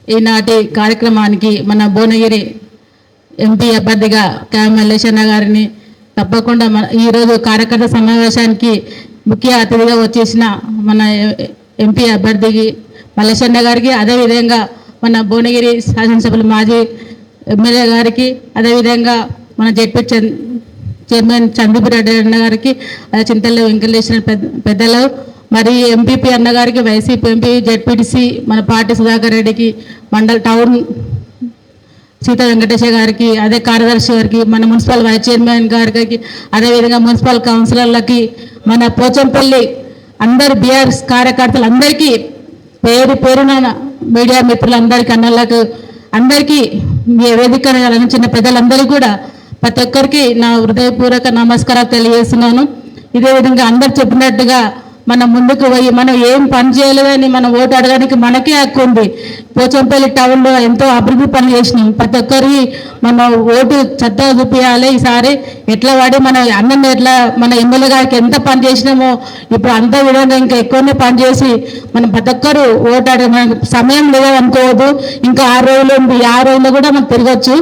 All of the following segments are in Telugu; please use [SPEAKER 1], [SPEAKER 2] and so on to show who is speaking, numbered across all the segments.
[SPEAKER 1] ఈనాటి కార్యక్రమానికి మన భువనగిరి ఎంపీ అభ్యర్థిగా క్యామ్ మల్లేశన్న గారిని తప్పకుండా ఈరోజు కార్యకర్త సమావేశానికి ముఖ్య అతిథిగా వచ్చేసిన మన ఎంపీ అభ్యర్థికి మల్లేశన్న గారికి, అదేవిధంగా మన భువనగిరి శాసనసభ్యులు మాజీ ఎమ్మెల్యే గారికి, అదేవిధంగా మన జెడ్పీ చైర్మన్ చంద్రపురెడ్డి అన్న గారికి, చింతల్లి వెంకటేశ్వర పెద్దలు, మరి ఎంపీపీ అన్నగారికి, వైసీపీ ఎంపీ, జెడ్పీటీసీ మన పార్టీ సుధాకర్ రెడ్డికి, మండల్ టౌన్ సీతా వెంకటేశ్వర గారికి, అదే కార్యదర్శి గారికి, మన మున్సిపల్ వైస్ చైర్మన్ గారికి, అదేవిధంగా మున్సిపల్ కౌన్సిలర్లకి, మన పోచంపల్లి అందరు బీఆర్ఎస్ కార్యకర్తలు అందరికీ పేరు పేరున మీడియా మిత్రులందరికీ, అన్నలకు అందరికీ వేదిక చిన్న పెద్దలందరికీ కూడా ప్రతి ఒక్కరికి నా హృదయపూర్వక నమస్కారాలు తెలియజేస్తున్నాను. ఇదే విధంగా అందరు చెప్పినట్టుగా మనం ముందుకు పోయి మనం ఏం పని చేయలేదని మనం ఓటు అడగడానికి మనకే హక్కు ఉంది. పోచంపల్లి టౌన్లో ఎంతో అభివృద్ధి పనులు చేసినాం. ప్రతి ఒక్కరికి మన ఓటు చక్కగా చూపించాలి. ఈసారి ఎట్లా వాడి మన అన్నం ఎట్లా మన ఎమ్మెల్యే గారికి ఎంత పని చేసినామో ఇప్పుడు అంత విధంగా ఇంకా ఎక్కువనే పని చేసి మనం ప్రతి ఒక్కరు ఓటు అడగ మనకు సమయం లేదనుకోవద్దు. ఇంకా 6 రోజులు ఉంది. 6 రోజుల్లో కూడా మనం తిరగచ్చు.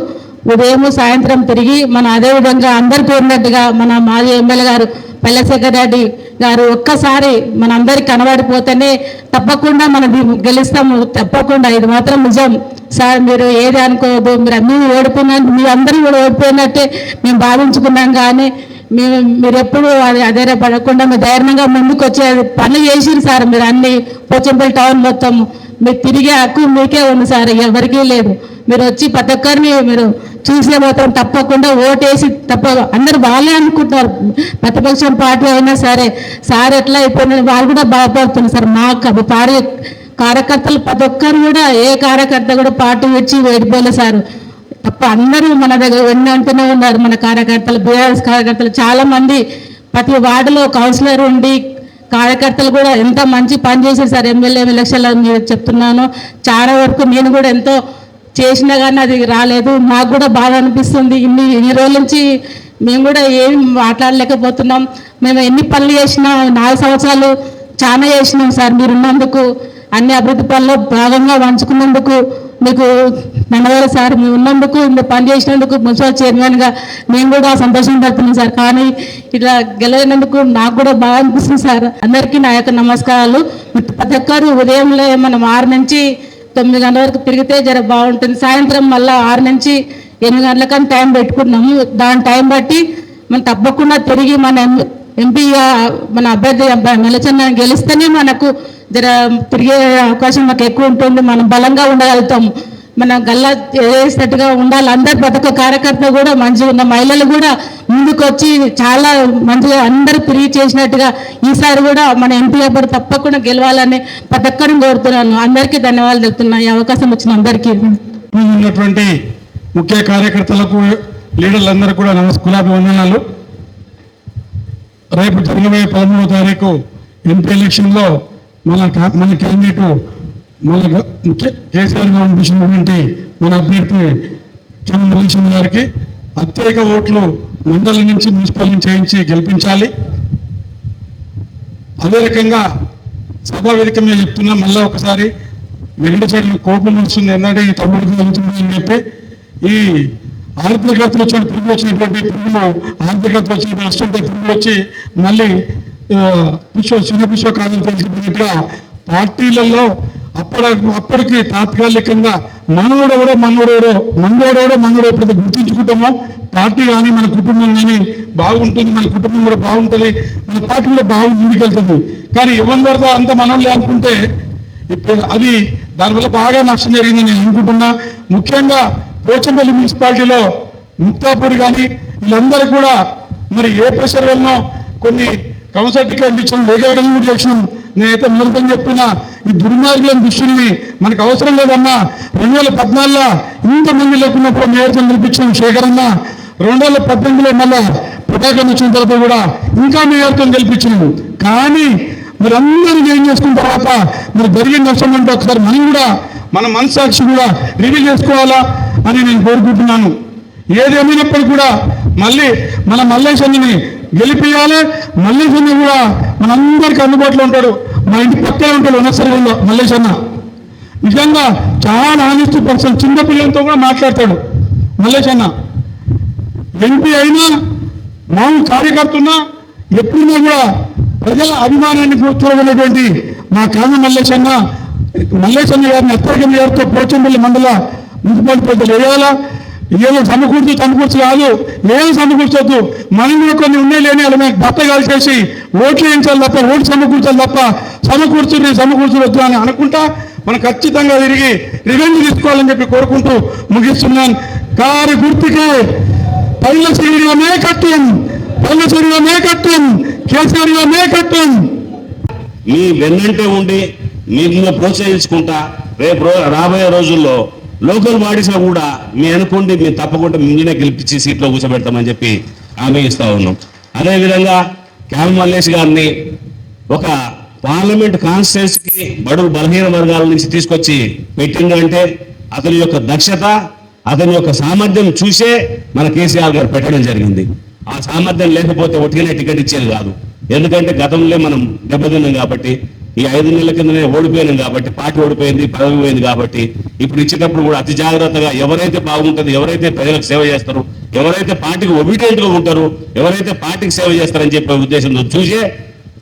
[SPEAKER 1] ఉదయం సాయంత్రం తిరిగి మనం అదేవిధంగా అందరు కోరినట్టుగా మన మాజీ ఎమ్మెల్యే గారు పల్లెశేఖర్ రెడ్డి గారు ఒక్కసారి మనందరికి కనబడిపోతేనే తప్పకుండా మనం గెలుస్తాము. తప్పకుండా ఇది మాత్రం నిజం సార్. మీరు ఏది అనుకోవద్దు. మీరు అన్నీ ఓడిపోయినా మీ అందరూ కూడా ఓడిపోయినట్టే మేము భావించుకున్నాం. కానీ మీరు ఎప్పుడు అదే పడకుండా మీరు ధైర్యంగా ముందుకు వచ్చే పనులు చేసిరు సార్. మీరు అన్ని పోచంపల్లి టౌన్ మొత్తం మీరు తిరిగే హక్కు మీకే ఉంది సార్, ఎవరికీ లేదు. మీరు వచ్చి ప్రతి ఒక్కరిని మీరు చూసే మాత్రం తప్పకుండా ఓటేసి అందరూ వాళ్ళే అనుకుంటున్నారు. ప్రతిపక్షం పార్టీ అయినా సరే సార్ ఎట్లా అయిపోయినా వాళ్ళు కూడా బాధపడుతున్నారు సార్. మా కార్యకర్తలు ప్రతి ఒక్కరు కూడా ఏ కార్యకర్త కూడా పార్టీ వచ్చి వెళ్ళిపోలే సార్. అందరూ మన దగ్గర వెన్నంటూనే ఉన్నారు. మన కార్యకర్తలు, బీఆర్ఎస్ కార్యకర్తలు చాలా మంది ప్రతి వార్డులో కౌన్సిలర్ ఉండి కార్యకర్తలు కూడా ఎంత మంచి పని చేశారు సార్. ఎమ్మెల్యే ఎలక్షన్లో మీరు చెప్తున్నాను, చాలా వరకు నేను కూడా ఎంతో చేసినా కానీ అది రాలేదు. నాకు కూడా బాధ అనిపిస్తుంది. ఇన్ని రోజుల నుంచి మేము కూడా ఏమి మాట్లాడలేకపోతున్నాం. మేము ఎన్ని పనులు చేసినా 4 సంవత్సరాలు చాలా చేసినాం సార్. మీరు ఉన్నందుకు అన్ని అభివృద్ధి పనుల్లో భాగంగా పంచుకున్నందుకు మీకు ధన్యవాదాలు సార్. మేము ఉన్నందుకు ఇంత పని చేసినందుకు మున్సిపల్ చైర్మన్గా మేము కూడా సంతోషం పడుతున్నాం సార్. కానీ ఇట్లా గెలవనందుకు నాకు కూడా బాగా అనిపిస్తుంది సార్. అందరికీ నా యొక్క నమస్కారాలు. ప్రతి ఒక్కరు ఉదయంలో మనం 6 నుంచి 9 గంటల వరకు తిరిగితే జర బాగుంటుంది. సాయంత్రం మళ్ళీ 6 నుంచి 8 గంటలకని టైం పెట్టుకుంటున్నాము. దాని టైం బట్టి మనం తప్పకుండా తిరిగి మన ఎంపీగా మన అభ్యర్థి మల్లేశన్న గెలిస్తేనే మనకు జర తిరిగే అవకాశం మాకు ఎక్కువ ఉంటుంది. మనం బలంగా ఉండగలుగుతాము. మన గల్లా వేసేటట్టుగా ఉండాలి. అందరు ప్రతి ఒక్క కార్యకర్త కూడా మంచిగా ఉన్న మహిళలు కూడా ముందుకు వచ్చి చాలా మంచిగా అందరూ తిరిగి చేసినట్టుగా ఈసారి కూడా మన ఎంపీ అభ్యర్థి తప్పకుండా గెలవాలని ప్రతి ఒక్కరిని కోరుతున్నాను. అందరికీ ధన్యవాదాలు చెప్తున్నాను ఈ అవకాశం వచ్చిన అందరికీ.
[SPEAKER 2] ఉన్నటువంటి ముఖ్య కార్యకర్తలకు, లీడర్లందరూ కూడా గులాభివందనాలు. రేపు జరగబోయే 13వ తారీఖు ఎంపీ ఎలక్షన్లో మన క్యాండిడేట్ మన కేసీఆర్ గారు పంపించినటువంటి మన అభ్యర్థి క్యామ్ మల్లేశన్న గారికి ప్రత్యేక ఓట్లు మండలం నుంచి మున్సిపల్ నుంచి చేయించి గెలిపించాలి. అదే రకంగా సభా వేదిక మీద చెప్తున్నా, మళ్ళీ ఒకసారి వెంకటేశ్వర కోపం వస్తుంది. ఎందుకంటే ఈ తమ్ముడు జరుగుతుంది అని చెప్పి ఈ ఆర్థికతలు వచ్చి పురుగులు వచ్చినటువంటి పురుగులు ఆర్థికతలు వచ్చిన నష్టంతో పురుగులు వచ్చి మళ్ళీ చిన్న విశ్వ కాదని తెలిసినట్టుగా పార్టీలలో అప్పటికి తాత్కాలికంగా మనోడెవడో ఎప్పుడైతే గుర్తించుకుంటామో పార్టీ కానీ మన కుటుంబం కానీ బాగుంటుంది, మన కుటుంబం కూడా బాగుంటుంది, మన పార్టీ కూడా బాగా ముందుకెళ్తుంది. కానీ ఎవరి వరకు అంత మనోళ్ళే అనుకుంటే ఇప్పుడు అది దానివల్ల బాగా నష్టం జరిగిందని నేను అనుకుంటున్నా. ముఖ్యంగా పోచంపల్లి మున్సిపాలిటీలో ముక్తాపూర్ కానీ వీళ్ళందరూ కూడా మరి ఏ ప్రెషర్ వల్ల కొన్ని కౌన్సిలర్ టికెట్ ఇచ్చిన వేగం కూడా చేసినాం. నేనైతే మొదటి చెప్పిన ఈ దుర్మార్గులను దృష్టిని మనకు అవసరం లేదన్నా. 2014లో ఇంతమంది లేకున్నప్పుడు మేయర్తో గెలిపించిన శేఖరన్న, 2018లో మళ్ళా ప్రభాకర్ వచ్చిన తర్వాత కూడా ఇంకా మేయర్తో గెలిపించినాము. కానీ మరి అందరూ ఏం చేసుకున్న తర్వాత మరి జరిగిన నష్టం అంటే ఒకసారి మనం కూడా మన మనస్సాక్షి కూడా రివ్యూ చేసుకోవాలా అని నేను కోరుకుంటున్నాను. ఏదేమైనప్పటికీ కూడా మళ్ళీ మన మల్లేశన్నని గెలిపియాలి. మల్లేశన్న కూడా మనందరికీ అందుబాటులో ఉంటాడు. మా ఇంటి పక్కనే ఉంటాడు వనసరిలో మల్లేశన్న. నిజంగా చాలా ఆనెస్ట్ పర్సన్, చిన్న పిల్లలతో కూడా మాట్లాడతాడు మల్లేష్ అన్న. ఎంపీ అయినా మామూలు కార్యకర్తన్నా ఎప్పుడైనా కూడా ప్రజల అభిమానాన్ని చూడగలిగినటువంటి మా కామ మల్లేష్ అన్న గారిని అత్తరగం గారితో పోచంపల్లి మండల మున్సిపాలిటీ ప్రజలు వేయాలా. ఏదో సమకూర్చు కాదు, ఏం సమకూర్చొద్దు. మనం కూడా కొన్ని ఉన్నాయి లేని అలా బట్ట కాల్చేసి ఓట్లు వేయించాలి తప్ప, ఓట్లు సమకూర్చాలి తప్ప సమకూర్చొద్దు అని అనుకుంటా మనం ఖచ్చితంగా తిరిగి రివెంజ్ తీసుకోవాలని చెప్పి కోరుకుంటూ ముగిస్తున్నాను. కారు గుర్తుకి పైల శరీరమే కట్టం, కేసీఆర్మే కట్టం.
[SPEAKER 3] మీ వెన్నంటే ఉండి మీరు ప్రోత్సహించుకుంటా రేపు రాబోయే రోజుల్లో లోకల్ బాడీస్ లో కూడా మీ అనుకోండి మేము తప్పకుండా మిమ్మల్ని గెలిపించి సీట్లో కూర్చోబెడతామని చెప్పి హామీ ఇస్తా ఉన్నాం. అదేవిధంగా క్యామ్ మల్లేష్ గారిని ఒక పార్లమెంట్ కాన్స్టిట్యూన్సీకి బడుగు బలహీన వర్గాల నుంచి తీసుకొచ్చి పెట్టిందంటే అతని యొక్క దక్షత, అతని యొక్క సామర్థ్యం చూసే మన కేసీఆర్ గారు పెట్టడం జరిగింది. ఆ సామర్థ్యం లేకపోతే ఒట్టిగానే టికెట్ ఇచ్చేది కాదు. ఎందుకంటే గతంలో మనం దెబ్బతిన్నాం కాబట్టి, ఈ 5 నెలల కిందనే ఓడిపోయినాం కాబట్టి, పార్టీ ఓడిపోయింది, పదవి పోయింది కాబట్టి, ఇప్పుడు ఇచ్చేటప్పుడు కూడా అతి జాగ్రత్తగా ఎవరైతే బాగుంటుందో, ఎవరైతే ప్రజలకు సేవ చేస్తారో, ఎవరైతే పార్టీకి ఒబీడియంట్ గా ఉంటారో, ఎవరైతే పార్టీకి సేవ చేస్తారని చెప్పే ఉద్దేశంతో చూసే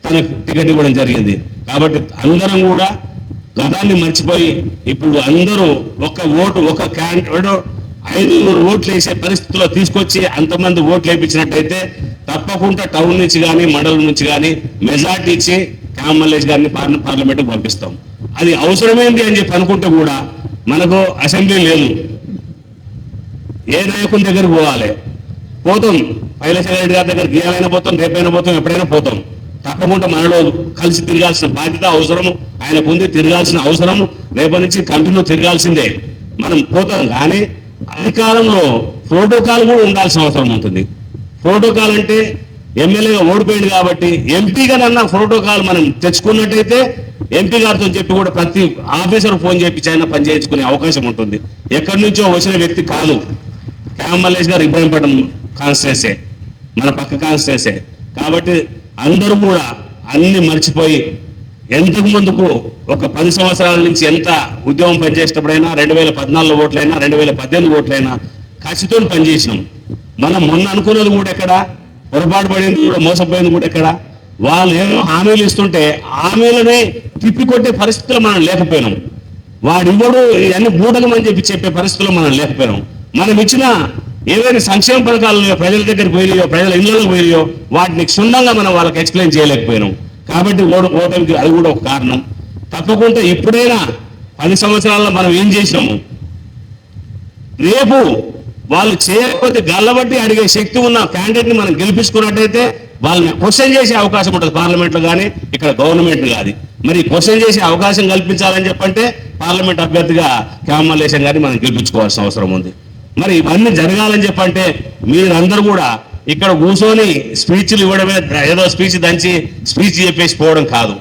[SPEAKER 3] తనకు టికెట్ ఇవ్వడం జరిగింది. కాబట్టి అందరం కూడా గతాన్ని మర్చిపోయి ఇప్పుడు అందరూ ఒక క్యాండిడేట్ 500 ఓట్లు వేసే పరిస్థితిలో తీసుకొచ్చి అంతమంది ఓట్లు వేయించినట్టయితే తప్పకుండా టౌన్ నుంచి కానీ మండలం నుంచి కానీ మెజార్టీ ఇచ్చి క్యామ్ మల్లేష్ గారిని పార్లమెంట్కి పంపిస్తాం. అది అవసరమైంది అని చెప్పి అనుకుంటే కూడా మనకు అసెంబ్లీ లేదు, ఏ నాయకుని దగ్గరికి పోతాం, పైలశేఖర్ రెడ్డి గారి దగ్గరికి గీయాలైనా పోతాం, రేపైనా పోతాం, ఎప్పుడైనా పోతాం. తప్పకుండా మనలో కలిసి తిరగాల్సిన బాధ్యత అవసరము ఆయనకు ఉంది, తిరగాల్సిన అవసరము రేపటి నుంచి కంటిన్యూ తిరగాల్సిందే. మనం పోతాం కానీ అధికారంలో ప్రోటోకాల్ కూడా ఉండాల్సిన అవసరం ఉంటుంది. ప్రోటోకాల్ అంటే ఎమ్మెల్యేగా ఓడిపోయింది కాబట్టి ఎంపీగానన్నా ప్రోటోకాల్ మనం తెచ్చుకున్నట్టయితే ఎంపీ గారితో చెప్పి కూడా ప్రతి ఆఫీసర్ ఫోన్ చేపించి ఆయన పనిచేయించుకునే అవకాశం ఉంటుంది. ఎక్కడి నుంచో వచ్చిన వ్యక్తి కాదు. క్యామ్ మల్లేష్ గారు ఇబ్రాహీంపట్నం కాన్స్టిట్యూన్సీ, మన పక్క కాన్స్టిట్యూన్సీ. కాబట్టి అందరూ కూడా అన్ని మర్చిపోయి ఎంతకు ముందుకు ఒక 10 సంవత్సరాల నుంచి ఎంత ఉద్యమం పనిచేసేటప్పుడైనా 2014 ఓట్లైనా 2018 ఓట్లైనా కసితో పనిచేసినాం. మనం మొన్న అనుకున్నది కూడా ఎక్కడ, పొరపాటు పడింది కూడా, మోసపోయింది కూడా ఎక్కడ. వాళ్ళు ఏమో హామీలు ఇస్తుంటే హామీలనే తిప్పికొట్టే పరిస్థితుల్లో మనం లేకపోయినాం. వాడు ఇవ్వడు అన్ని బూటకమని చెప్పే పరిస్థితుల్లో మనం లేకపోయినాం. మనం ఇచ్చిన ఏవైనా సంక్షేమ పథకాలు ప్రజల దగ్గరికి పోయినాయో, ప్రజల ఇళ్లకు పోయినాయో వాటిని క్షుణ్ణంగా మనం వాళ్ళకి ఎక్స్ప్లెయిన్ చేయలేకపోయినాం. కాబట్టి ఓటమికి అది కూడా ఒక కారణం. తప్పకుండా ఇప్పుడైనా 10 సంవత్సరాల్లో మనం ఏం చేసినాము, రేపు వాళ్ళు చేయకపోతే గల్లబట్టి అడిగే శక్తి ఉన్న క్యాండిడేట్ని మనం గెలిపించుకున్నట్టయితే వాళ్ళని క్వశ్చన్ చేసే అవకాశం ఉంటుంది పార్లమెంట్లో కానీ, ఇక్కడ గవర్నమెంట్ కాదు. మరి క్వశ్చన్ చేసే అవకాశం కల్పించాలని చెప్పంటే పార్లమెంట్ అభ్యర్థిగా క్యామ్ మల్లేష్ గారిని మనం గెలిపించుకోవాల్సిన అవసరం ఉంది. మరి ఇవన్నీ జరగాలని చెప్పంటే మీరందరూ కూడా ఇక్కడ కూర్చొని స్పీచ్లు ఇవ్వడమే, ఏదో స్పీచ్ దంచి స్పీచ్ చెప్పేసి పోవడం కాదు.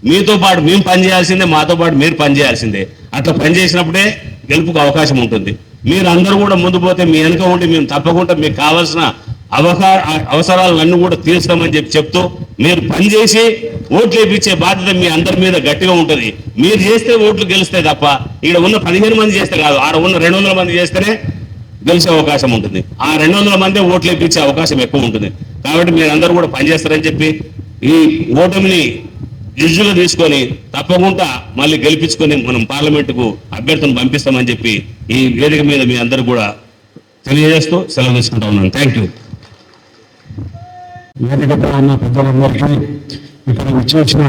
[SPEAKER 3] మీతో పాటు మేము పనిచేయాల్సిందే, మాతో పాటు మీరు పనిచేయాల్సిందే. అట్లా పనిచేసినప్పుడే గెలుపుకు అవకాశం ఉంటుంది. మీరు అందరూ కూడా ముందు పోతే మీ వెనుక ఉండి మేము తప్పకుండా మీకు కావాల్సిన అవసరాలన్నీ కూడా తీర్చుతామని చెప్తూ మీరు పనిచేసి ఓట్లు వేయించే బాధ్యత మీ అందరి మీద గట్టిగా ఉంటుంది. మీరు చేస్తే ఓట్లు గెలుస్తాయి తప్ప ఇక్కడ ఉన్న 15 మంది చేస్తే కాదు, ఆడ ఉన్న 200 మంది చేస్తేనే గెలిచే అవకాశం ఉంటుంది. ఆ 200 మంది ఓట్లు వేయించే అవకాశం ఎక్కువ ఉంటుంది. కాబట్టి మీరు అందరూ కూడా పనిచేస్తారని చెప్పి ఈ ఓటమిని యుజుగా తీసుకొని తప్పకుండా మళ్ళీ గెలిపించుకొని మనం పార్లమెంటుకు అభ్యర్థులను పంపిస్తామని చెప్పి ఈ వేదిక మీద మీ అందరూ కూడా తెలియజేస్తూ సెలవు తీసుకుంటా ఉన్నాను. Thank you.
[SPEAKER 2] వేదికపై ఉన్న పెద్దలందరికీ, ఇక్కడ వచ్చిన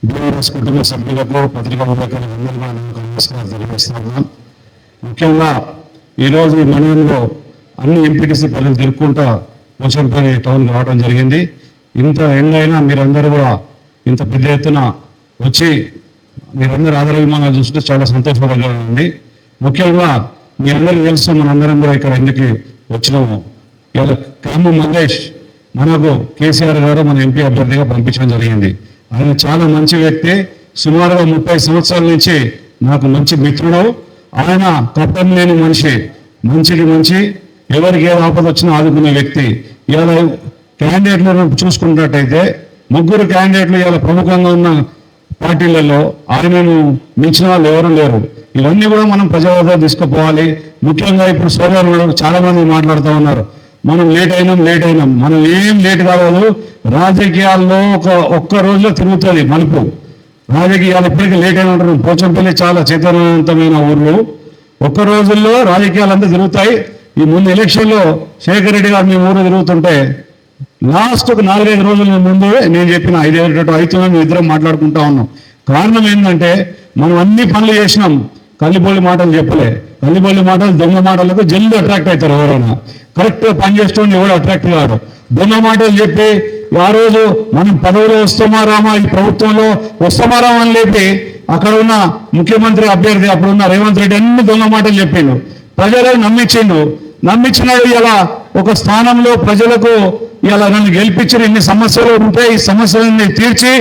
[SPEAKER 2] బీఆర్ఎస్ కుటుంబ సభ్యులకు, పత్రికా విలేకరులందరికీ నమస్కారం తెలియజేస్తున్నాను. ముఖ్యంగా ఈరోజు ఈ మండలంలో అన్ని ఎంపీటీసీ పనులు తిరుక్కుంటా పోచంపల్లి టౌన్కి రావడం జరిగింది. ఇంత ఎండ్ అయినా మీరందరూ కూడా ఇంత పెద్ద ఎత్తున వచ్చి మీరందరూ ఆదరాభిమానాలు చూస్తుంటే చాలా సంతోషంగా ఉంది. ముఖ్యంగా మీ అందరికీ తెలుసు మనందరం కూడా ఇక్కడ ఎందుకు వచ్చినాము. ఇవాళ క్యామ్ మల్లేష్ మనకు కేసీఆర్ గారు మన ఎంపీ అభ్యర్థిగా పంపించడం జరిగింది. ఆయన చాలా మంచి వ్యక్తి. సుమారుగా 30 సంవత్సరాల నుంచి నాకు మంచి మిత్రుడు. ఆయన కప్పం లేని మనిషి, మంచికి మంచి, ఎవరికి ఏ ఆపద వచ్చినా ఆదుకునే వ్యక్తి. ఇవాళ క్యాండిడేట్లను చూసుకున్నట్టయితే 3 క్యాండిడేట్లు ఇవాళ ప్రముఖంగా ఉన్న పార్టీలలో ఆయనను మించిన వాళ్ళు ఎవరు లేరు. ఇవన్నీ కూడా మనం ప్రజల తీసుకుపోవాలి. ముఖ్యంగా ఇప్పుడు సోదరులు చాలా మంది మాట్లాడుతూ ఉన్నారు, మనం లేట్ అయినాం. మనం ఏం లేట్ కావాలి. రాజకీయాల్లో ఒక్క రోజులో తిరుగుతుంది మలుపు. రాజకీయాలు ఇప్పటికీ లేట్ అయిన ఉంటారు. పోచంపల్లి చాలా చైతన్యవంతమైన ఊర్లు. ఒక్క రోజుల్లో రాజకీయాలు అంతా తిరుగుతాయి. ఈ ముందు ఎలక్షన్లో శేఖర్ రెడ్డి గారు మీ ఊరు తిరుగుతుంటే లాస్ట్ ఒక 4-5 రోజుల ముందు నేను చెప్పిన 5 అవుతుందని మేము ఇద్దరం మాట్లాడుకుంటా ఉన్నాం. కారణం ఏంటంటే మనం అన్ని పనులు చేసినాం, కల్లిబొల్లి మాటలు చెప్పలే. కల్లిబొల్లి మాటలు దొంగ మాటలకు జల్ది అట్రాక్ట్ అవుతారు. ఎవరైనా కరెక్ట్గా పనిచేస్తుండే ఎవరు అట్రాక్ట్ కాదు. దొంగ మాటలు చెప్పి ఆ రోజు మనం పదవిలో వస్తామా రామా, ఈ ప్రభుత్వంలో వస్తామా రామా అని లేపి అక్కడ ఉన్న ముఖ్యమంత్రి అభ్యర్థి అప్పుడున్న రేవంత్ రెడ్డి అన్ని దొంగ మాటలు చెప్పిండు. ప్రజలకు నమ్మించినాడు. ఇలా ఒక స్థానంలో ప్రజలకు ఇలా నన్ను గెలిపించిన ఇన్ని సమస్యలు ఉంటే ఈ సమస్యలన్నీ తీర్చి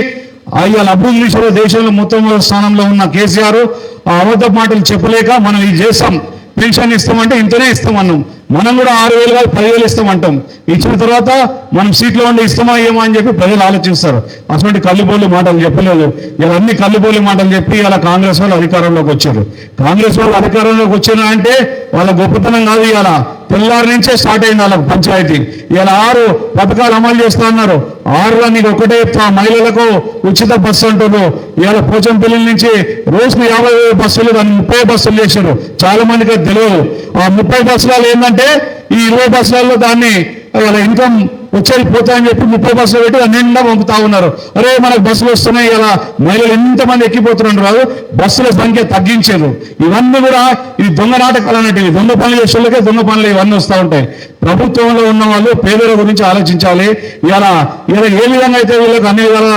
[SPEAKER 2] ఇవాళ అభివృద్ధి దిశలో దేశంలో మొత్తం స్థానంలో ఉన్న కేసీఆర్ ఆ అబద్ధ మాటలు చెప్పలేక మనం ఇది చేస్తాం, పెన్షన్ ఇస్తామంటే ఇంతనే ఇస్తామన్నాం. మనం కూడా 6,000 కాదు 10,000 ఇస్తామంటాం. ఇచ్చిన తర్వాత మనం సీట్లో ఉండి ఇస్తామా ఏమో అని చెప్పి ప్రజలు ఆలోచిస్తారు. అటువంటి కల్లిబోలి మాటలు చెప్పలేదు. ఇలా అన్ని కల్లిబోలి మాటలు చెప్పి ఇలా కాంగ్రెస్ వాళ్ళు అధికారంలోకి వచ్చారు. కాంగ్రెస్ వాళ్ళు అధికారంలోకి వచ్చినా అంటే వాళ్ళ గొప్పతనం కాదు. ఇలా తెల్లారి నుంచే స్టార్ట్ అయింది వాళ్ళకు పంచాయతీ. ఇలా 6 పథకాలు అమలు చేస్తా అన్నారు. 6లో నీకు ఒకటే చెప్తా, మహిళలకు ఉచిత బస్సు అంటారు. ఇవాళ పోచంపల్లి నుంచి రోజుకు 50 బస్సులు దాన్ని 30 బస్సులు చేశారు. చాలా మందికి అది తెలియదు. ఆ 30 బస్సులలో ఏంటంటే ఈ 20 బస్సులలో దాన్ని వాళ్ళ ఇన్కమ్ వచ్చేది పోతాయని చెప్పి 30 బస్సులు పెట్టి నిండా పంపుతా ఉన్నారు. అరే మనకు బస్సులు వస్తున్నాయి, ఇలా మహిళలు ఎంతమంది ఎక్కిపోతున్నారు రాదు, బస్సుల సంఖ్య తగ్గించారు. ఇవన్నీ కూడా ఇది దొంగ నాటకాలు అన్నట్టు. దొంగ పనులు చేసేళ్ళకే దొంగ పనులు ఇవన్నీ వస్తూ ఉంటాయి. ప్రభుత్వంలో ఉన్న వాళ్ళు పేదల గురించి ఆలోచించాలి. ఇలా ఏ విధంగా అయితే వీళ్ళకి అన్ని విధాలా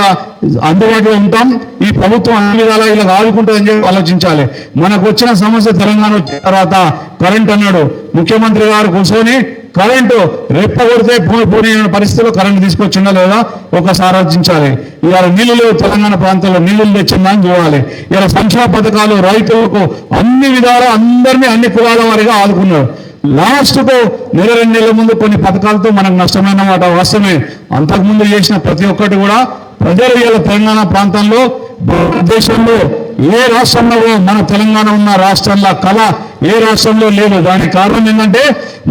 [SPEAKER 2] అందుబాటులో ఉంటాం, ఈ ప్రభుత్వం అన్ని విధాలా ఇలా ఆదుకుంటుందని చెప్పి ఆలోచించాలి. మనకు వచ్చిన సమస్య తెలంగాణ వచ్చిన తర్వాత కరెంట్ అన్నాడు ముఖ్యమంత్రి గారు కూర్చొని. కరెంటు రెప్ప కొడితే పోనీ పరిస్థితుల్లో కరెంటు తీసుకొచ్చిందా లేదా ఒకసారి ఆలోచించాలి. ఇవాళ నీళ్లు లేవు, తెలంగాణ ప్రాంతంలో నీళ్లు తెచ్చిందా అని చూడాలి. ఇలా సంక్షేమ పథకాలు రైతులకు అన్ని విధాలు అందరినీ అన్ని కులాల వారిగా ఆదుకున్నారు. లాస్ట్కు 2 నెలల ముందు కొన్ని పథకాలతో మనకు నష్టమైన మాట వాస్తవమే. అంతకుముందు చేసిన ప్రతి ఒక్కటి కూడా ప్రజలు ఇలా తెలంగాణ ప్రాంతంలో భారతదేశంలో ఏ రాష్ట్రంలో మన తెలంగాణ ఉన్న రాష్ట్రంలో కళ ఏ రాష్ట్రంలో లేదు. దానికి కారణం ఏంటంటే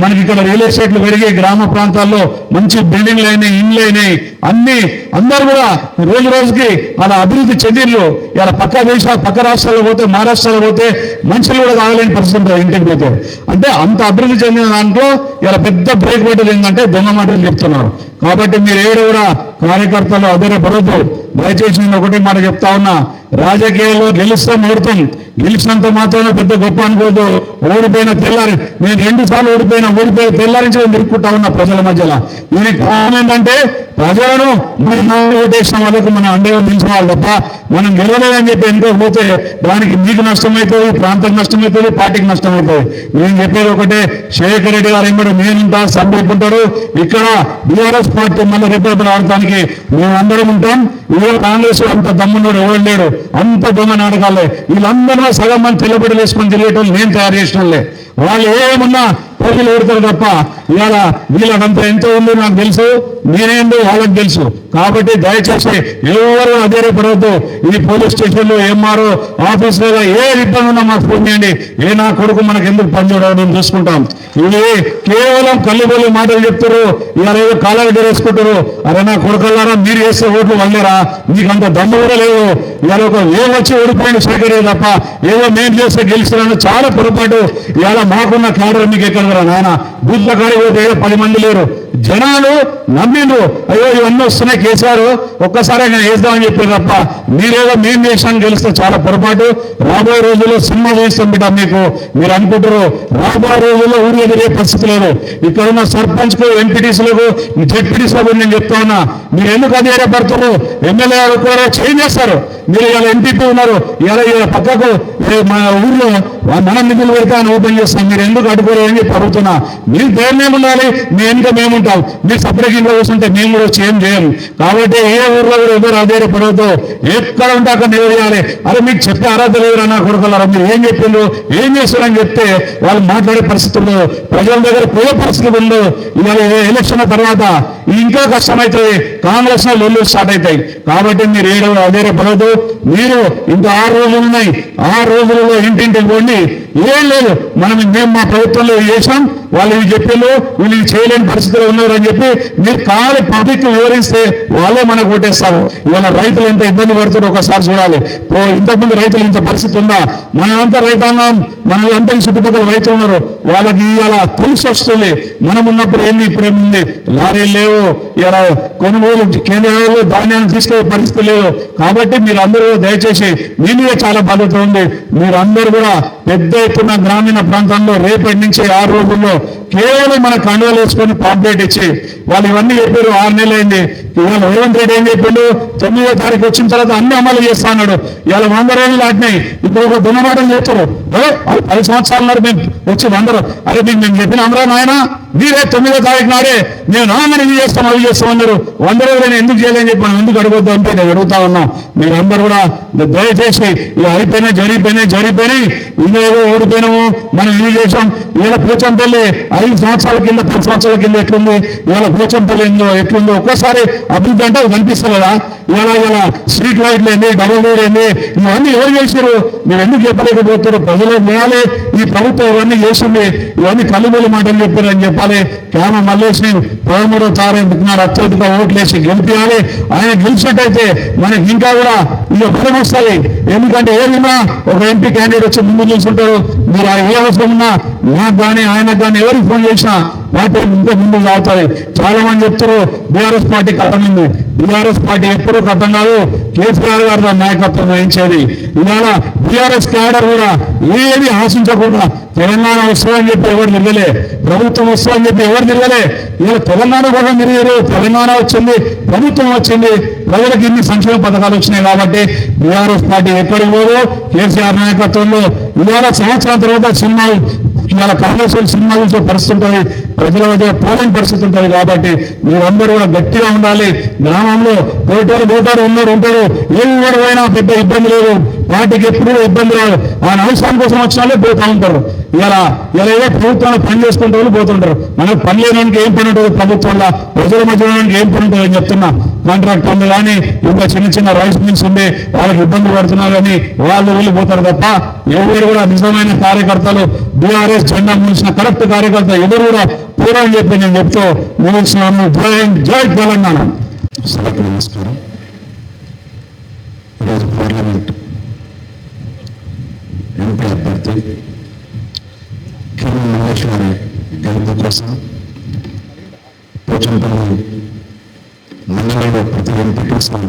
[SPEAKER 2] మనకి ఇక్కడ రియల్ ఎస్టేట్లు పెరిగి గ్రామ ప్రాంతాల్లో మంచి బిల్డింగ్లు అయినాయి, ఇండ్లు అయినాయి, అందరూ కూడా రోజు రోజుకి అలా అభివృద్ధి చెందిర్లు. ఇలా పక్క రాష్ట్రాల్లో పోతే మహారాష్ట్రలో పోతే మనుషులు కూడా తాగలేని పరిస్థితి ఉంటుంది ఇంటికి పోతే. అంటే అంత అభివృద్ధి చెందిన దాంట్లో ఇలా పెద్ద బ్రేక్ పడ్డది ఏంటంటే దొంగ మాటలు చెప్తున్నారు. కాబట్టి మీరు ఏడు కూడా కార్యకర్తలు అధైర్యపడద్దు. దయచేసి నేను ఒకటే మాట చెప్తా ఉన్నా, రాజకీయాల్లో ఓడుతాం, గెలిచినంత మాత్రాన పెద్ద గొప్ప అనుకోవద్దు. ఓడిపోయిన తెల్లారి నేను 2 సార్లు ఓడిపోయిన తెల్లారించి తిరుగుకుంటా ఉన్నా ప్రజల మధ్యలో. దీనికి కారణం ఏంటంటే ప్రజలను ఓటేసిన వాళ్ళకు మనం అండగా నిలిచినవాళ్ళు తప్ప మనం గెలవలేదని చెప్పి ఎన్నుకోకపోతే దానికి మీకు నష్టమవుతుంది, ప్రాంతానికి నష్టమవుతుంది, పార్టీకి నష్టమవుతుంది. నేను చెప్పేది ఒకటే, శేఖర్ రెడ్డి గారు ఏమో నేనుంటా సంబడికుంటారు. ఇక్కడ బీఆర్ఎస్ పార్టీ మళ్ళీ రిపబ్లిక్ ఆడటానికి మేమందరం ఉంటాం. ఇవాళ కాంగ్రెస్ అంత దమ్మున్నాడు ఎవరు లేడు, అంత దొంగ నాటకాలే. వీళ్ళందరూ సగం మంది తెల్లబిడ్డలు వేసుకొని తిరిగేటోళ్ళు నేను తయారు చేసిన వాళ్ళే. వాళ్ళు ఏమున్నా ప్రజలు ఓడతారు తప్ప ఇవాళ వీళ్ళకంతా ఎంతో ఉందో నాకు తెలుసు, నేనేందో వాళ్ళకి తెలుసు. కాబట్టి దయచేసి ఎవరు అధైర్యపడవద్దు. ఈ పోలీస్ స్టేషన్లో ఎంఆర్ఓ ఆఫీసులో ఏ ఇబ్బంది ఉన్నా మాకు ఫోన్ చేయండి. నా కొడుకు మనకు ఎందుకు పనిచేయడం మేము చూసుకుంటాం. ఇవి కేవలం కల్లిబొల్లి మాటలు చెప్తారు. ఇవాళ ఏదో కాలాలు వేసుకుంటారు. అరే నా కొడుకులారా మీరు చేస్తే ఓట్లు వల్లేరా, మీకు అంత దమ్ము కూడా లేదు. ఇవాళ ఒక వచ్చి ఓడిపోయిన శేఖరే తప్ప ఏదో మేము చేస్తే గెలిచినాను చాలా పొరపాటు. ఇవాళ మాకున్న క్యాడర్ మీకు ఎక్కడ నాయన బూత్ల కాడికి పోతే 10 మంది లేరు. జనాలు నమ్మిండ్రు, అయ్యో ఇవన్నీ వస్తున్నాయి కేసీఆర్ ఒక్కసారి నేను వేద్దామని చెప్పారు తప్ప మీరేదో మేము చేసాను గెలిస్తే చాలా పొరపాటు. రాబోయే రోజుల్లో సినిమా చేస్తాం బిడ్డ మీకు. మీరు అనుకుంటారు రాబోయే రోజుల్లో ఊరు ఎదిరే పరిస్థితి లేదు. ఇక్కడ ఉన్న సర్పంచ్కు, ఎంపీటీసీలకు, జెడ్పీటీసీలకు నేను చెప్తా ఉన్నా, మీరు ఎందుకు అధైర్యపడుతున్నారు? ఎమ్మెల్యే కూడా చేంజ్ చేస్తారు. మీరు ఇలా ఎంపీపీ ఉన్నారు, ఇలా పక్కకు మన ఊర్లో మన నిధులు పెడతా అని ఓపెన్ చేస్తాం. మీరు ఎందుకు అడ్డుకోరు అని చెప్పి అడుగుతున్నా. మీరు ధైర్యం ఉండాలి, మీ వెనుక మేముంటాం. మీరు సపరేట్ ఇంట్లో కూర్చుంటే మేము కూడా వచ్చి ఏం చేయం. కాబట్టి ఏ ఊర్లో కూడా ఎవరు అధైర్యపడవద్దు. ఎక్కడ ఉంటే అక్కడ నిలదీయాలి. అరే మీకు చెప్పే అర్హత లేదురా నా కొడుకులారా, మీరు ఏం చెప్పిండ్రు ఏం చేస్తారని చెప్తే వాళ్ళు మాట్లాడే పరిస్థితుల్లో ప్రజల దగ్గర పోయే పరిస్థితులు ఉండవు. ఇవాళ ఎలక్షన్ తర్వాత ఇంకా కష్టమవుతుంది, కాంగ్రెస్ లో లొల్లు స్టార్ట్ అవుతాయి. కాబట్టి మీరు ఏడవ అధైర్యపడవద్దు. మీరు ఇంకా 6 రోజులు ఉన్నాయి. 6 రోజులలో ఇంటింటికి పోండి, ఏం లేదు మేము మా ప్రభుత్వంలో చేసాం, వాళ్ళు ఇవి చెప్పారు, వీళ్ళు ఇవి చేయలేని పరిస్థితిలో ఉన్నారు అని చెప్పి మీరు కాలి పబ్లిక్ వివరిస్తే వాళ్ళే మనకు ఓటేస్తారు. ఇవాళ రైతులు ఎంత ఇబ్బంది పడుతారో ఒకసారి చూడాలి. ఇంతకుముందు రైతులు ఇంత పరిస్థితి ఉందా? మనమంతా రైతాంగం, మనమంతా చుట్టుపక్కల రైతులు ఉన్నారు, వాళ్ళకి ఇవాళ తెలిసి వస్తుంది. మనం ఉన్నప్పుడు ఏంది, ఇప్పుడు ఏముంది, లారీలు లేవు, ఇలా కొనుగోలు కేంద్రాలు ధాన్యాన్ని తీసుకెళ్లే పరిస్థితి లేదు. కాబట్టి మీరు అందరూ దయచేసి మీ మీద చాలా బాధ్యత ఉంది. మీరందరూ కూడా పెద్ద ఎత్తున గ్రామీణ ప్రాంతాల్లో రేపటి నుంచి 6 రోజుల్లో కేవలం మన కండువలు వేసుకొని పాంప్లెట్ ఇచ్చి వాళ్ళు ఇవన్నీ చెప్పారు. 6 నెలలు అయింది. ఇవాళ రేవంత్ రెడ్డి ఏం చెప్పిండు, 9వ తారీఖు వచ్చిన తర్వాత అన్ని అమలు చేస్తా అన్నాడు. ఇవాళ 100 రోజులు దాటినాయి. ఇప్పుడు ఒక దున్నమాటలు చేస్తారు, 10 సంవత్సరాలు మేము వచ్చి 100. అరే మేము చెప్పిన అమరా నాయన, మీరే 9వ తారీఖు నాడే మేము నామని ఇది చేస్తాం అవి చేస్తామన్నారు. 100 రోజులు నేను ఎందుకు చేయలేని చెప్పి మనం ఎందుకు అడగొద్దు అంటే నేను అడుగుతా ఉన్నాం. మీరందరూ కూడా దయచేసి ఇవి అయిపోయినాయి, జరిగిపోయినాయి, ఇంకా ఏదో ఓడిపోయినాము, మనం ఇది చేసాం. ఇవాళ పోచంపల్లి 5 సంవత్సరాల కింద 10 సంవత్సరాల కింద ఎట్లుంది, ఇవాళ పోచంపల్లి ఎట్లుందో ఒక్కోసారి అభివృద్ధి అంటే కనిపిస్తుంది కదా. ఇవాళ స్ట్రీట్ లైట్లు ఏంది, డబుల్ రోడ్ ఏంది, ఇవన్నీ ఎవరు చేశారు? మీరు ఎందుకు చెప్పలేకపోతారు? ప్రజలు వినాలి, ఈ ప్రభుత్వం ఇవన్నీ చేసింది, ఇవన్నీ కలుబోలు మాటలు చెప్పారు అని చెప్పాలి. కేమ మల్లేష్ని 13వ తారీఖున అత్యధిక ఓట్లేసి గెలిపించాలి. ఆయన గెలిచినట్టయితే మనకి ఇంకా కూడా ఇక బలం వస్తుంది. ఎందుకంటే ఏదైనా ఒక ఎంపీ క్యాండిడేట్ వచ్చి ముందు నిల్చుంటారు. మీరు ఏ అవసరం ఉన్నా నాకు కానీ ఆయనకు కానీ ఎవరికి ఫోన్ చేసినా పార్టీ ఇంకా ముందు సాగుతుంది. చాలా మంది చెప్తారు బీఆర్ఎస్ పార్టీ కథమైంది. బీఆర్ఎస్ పార్టీ ఎప్పుడూ కథం కాదు, కేసీఆర్ గారు నాయకత్వం వహించేది. ఇవాళ బీఆర్ఎస్ క్యాడర్ కూడా ఏది ఆశించకుండా తెలంగాణ వస్తుందని చెప్పి ఎవరు తిరగలే, ప్రభుత్వం వస్తుందని చెప్పి ఎవరు తిరగలే. ఇవాళ తెలంగాణ కూడా తిరిగారు. తెలంగాణ వచ్చింది, ప్రభుత్వం వచ్చింది, ప్రజలకు ఇన్ని సంక్షేమ పథకాలు వచ్చినాయి. కాబట్టి బీఆర్ఎస్ పార్టీ ఎక్కడికి పోదు, కేసీఆర్ నాయకత్వంలో ఇవాళ సంవత్సరం తర్వాత సినిమాలు, ఇవాళ కమర్షియల్ సినిమా చూసే పరిస్థితి ఉంటుంది, ప్రజల మధ్య పోలేని పరిస్థితి ఉంటుంది. కాబట్టి మీరందరూ కూడా గట్టిగా ఉండాలి. గ్రామంలో ఓటారు ఉంటారు, ఏం కూడా పోయినా పెద్ద ఇబ్బంది లేదు, పార్టీకి ఎప్పుడూ ఇబ్బంది రాదు. ఆయన అవసరం కోసం వచ్చిన వాళ్ళే పోతా ఉంటారు. ఇలా ఏదో ప్రభుత్వంలో పని చేసుకుంటే వాళ్ళు పోతుంటారు. మనకు పని లేడానికి ఏం పని ఉంటుంది ప్రభుత్వంలో, ప్రజల మధ్య ఏం పని ఉంటుంది అని చెప్తున్నా. కాంట్రాక్ట్ పనులు కానీ ఇంకా చిన్న రైస్ మిల్స్ ఉండి వాళ్ళకి ఇబ్బంది పడుతున్నారు కానీ వాళ్ళు వెళ్ళిపోతారు తప్ప ఎవరు కూడా నిజమైన కార్యకర్తలు, బీఆర్ఎస్ జెండా మూసిన కరెక్ట్ కార్యకర్త ఎవరు కూడా పూర్వం చెప్పి నేను చెప్తూ ముగిస్తున్నాను. జై తెలంగాణ.
[SPEAKER 4] సభకు నమస్కారం. ఈరోజు పార్లమెంట్ ఎంపీ అభ్యర్థి కిరణ్ మల్లేష్ గారి గెలుపు కోసం పోచంపల్లి మండలంలో ప్రతి ఎంపీ కోసం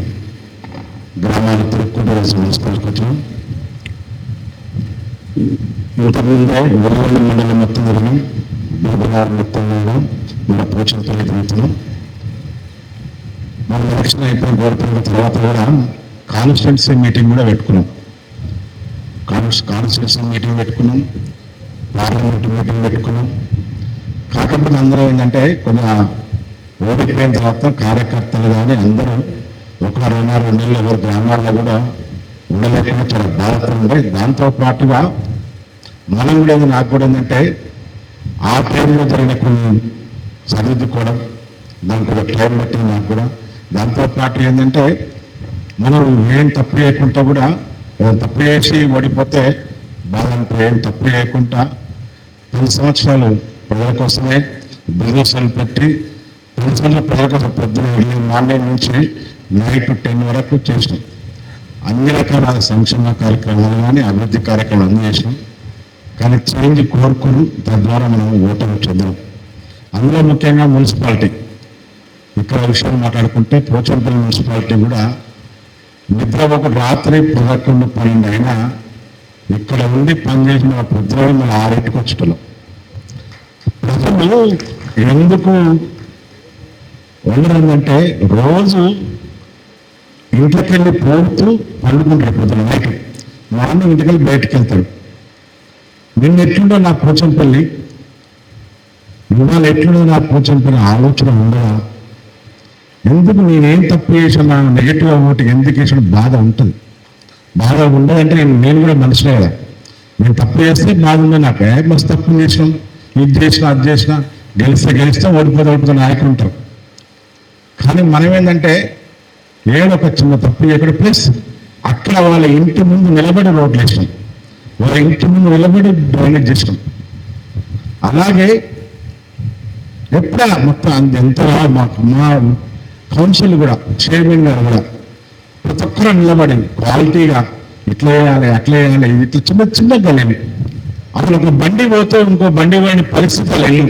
[SPEAKER 4] గ్రామాలు తిరుక్కుంటూ మున్సిపాలిటీకి వచ్చాం. ఇంతకుముందే వెల్లుల్లి మండలం మొత్తం తిరిగాం, బీబీఆర్ మొత్తం తిరిగాం, మన పోచంపల్లి తిరుగుతున్నాం. మన ఎలక్షన్ అయిపోయిన కోరుకున్న తర్వాత కూడా కాన్స్టిట్యున్సీ మీటింగ్ కూడా పెట్టుకున్నాం. కాన్స్టిట్యున్సీ మీటింగ్ పెట్టుకున్నాం, పార్లమెంట్ మీటింగ్ పెట్టుకున్నాం. కాకపోతే అందరూ ఏంటంటే కొంచెం ఓడిపోయిన తర్వాత కార్యకర్తలు కానీ అందరూ 1-2 నెలలు ఎవరి గ్రామాల్లో కూడా ఉండలేకుండా చాలా బాధపడింది. దాంతో పాటుగా మనం కూడా నాకు కూడా ఏంటంటే ఆ టైంలో జరిగిన కొన్ని సరిదిద్దుకోవడం, దానికి కూడా టైం పట్టింది నాకు కూడా. దాంతోపాటు ఏంటంటే మనం ఏం తప్పు చేయకుండా కూడా, తప్పు చేసి ఓడిపోతే బాధ అంటే ఏం తప్పు చేయకుండా 10 సంవత్సరాలు ప్రజల కోసమే బిజినెస్లు పెట్టి 10 సంవత్సరాలు ప్రజల కోసం పొద్దున మార్నింగ్ నుంచి నైట్ 10 వరకు చేసినాం. అన్ని రకాల సంక్షేమ కార్యక్రమాలు కానీ అభివృద్ధి కార్యక్రమాలు అన్నీ చేసినాం. కానీ చేంజ్ కోరుకుని తద్వారా మనం ఓటమి చెందాం. అందులో ముఖ్యంగా మున్సిపాలిటీ ఇక్కడ విషయం మాట్లాడుకుంటే పోచంపల్లి మున్సిపాలిటీ కూడా నిద్ర ఒక రాత్రి 11-12 అయినా ఇక్కడ ఉండి పనిచేసిన పొద్దున మన 6కి వచ్చటం. ప్రజలు ఎందుకు ఉండదంటే రోజు ఇంట్లోకి వెళ్ళి పోతూ పండుకుంటారు, పొద్దున నైట్ మార్నింగ్ ఇంటికెళ్ళి బయటకు వెళ్తారు. నిన్న ఎట్లుండో నా పోచంపల్లి, ఇవాళ ఎట్లుండో నా పోచంపల్లి ఆలోచన ఉండదా? ఎందుకు నేనేం తప్పు చేసాను, నెగిటివ్ ఓటు ఎందుకు వేసాను బాధ ఉంటుంది. బాధ ఉండదంటే నేను కూడా మనిషినే కదా. నేను తప్పు చేస్తే బాధ ఉంది నాకు. మస్తు తప్పు చేసినాం, ఇది చేసినా అది చేసినా, గెలిస్తే ఓడిపోతే నాయకులు ఉంటారు. కానీ మనం ఏంటంటే ఏదో ఒక చిన్న తప్పు చేయకుండా ప్లస్ అక్కడ వాళ్ళ ఇంటి ముందు నిలబడి రోడ్లు వేసినాం. వారి ఇంటి ముందు నిలబడి డ్రైనేజ్ చేసినాం. అలాగే ఎప్పుడా మొత్తం ఎంత మాకు మా కౌన్సిల్ కూడా చైర్మన్ గారు కూడా ప్రతి ఒక్కరు నిలబడి క్వాలిటీగా ఇట్లా వేయాలి అట్లా వేయాలి, ఇట్లా చిన్న చిన్న గలేవి. అసలు ఒక బండి పోతే ఇంకో బండి పోయిన పరిస్థితి లేవు.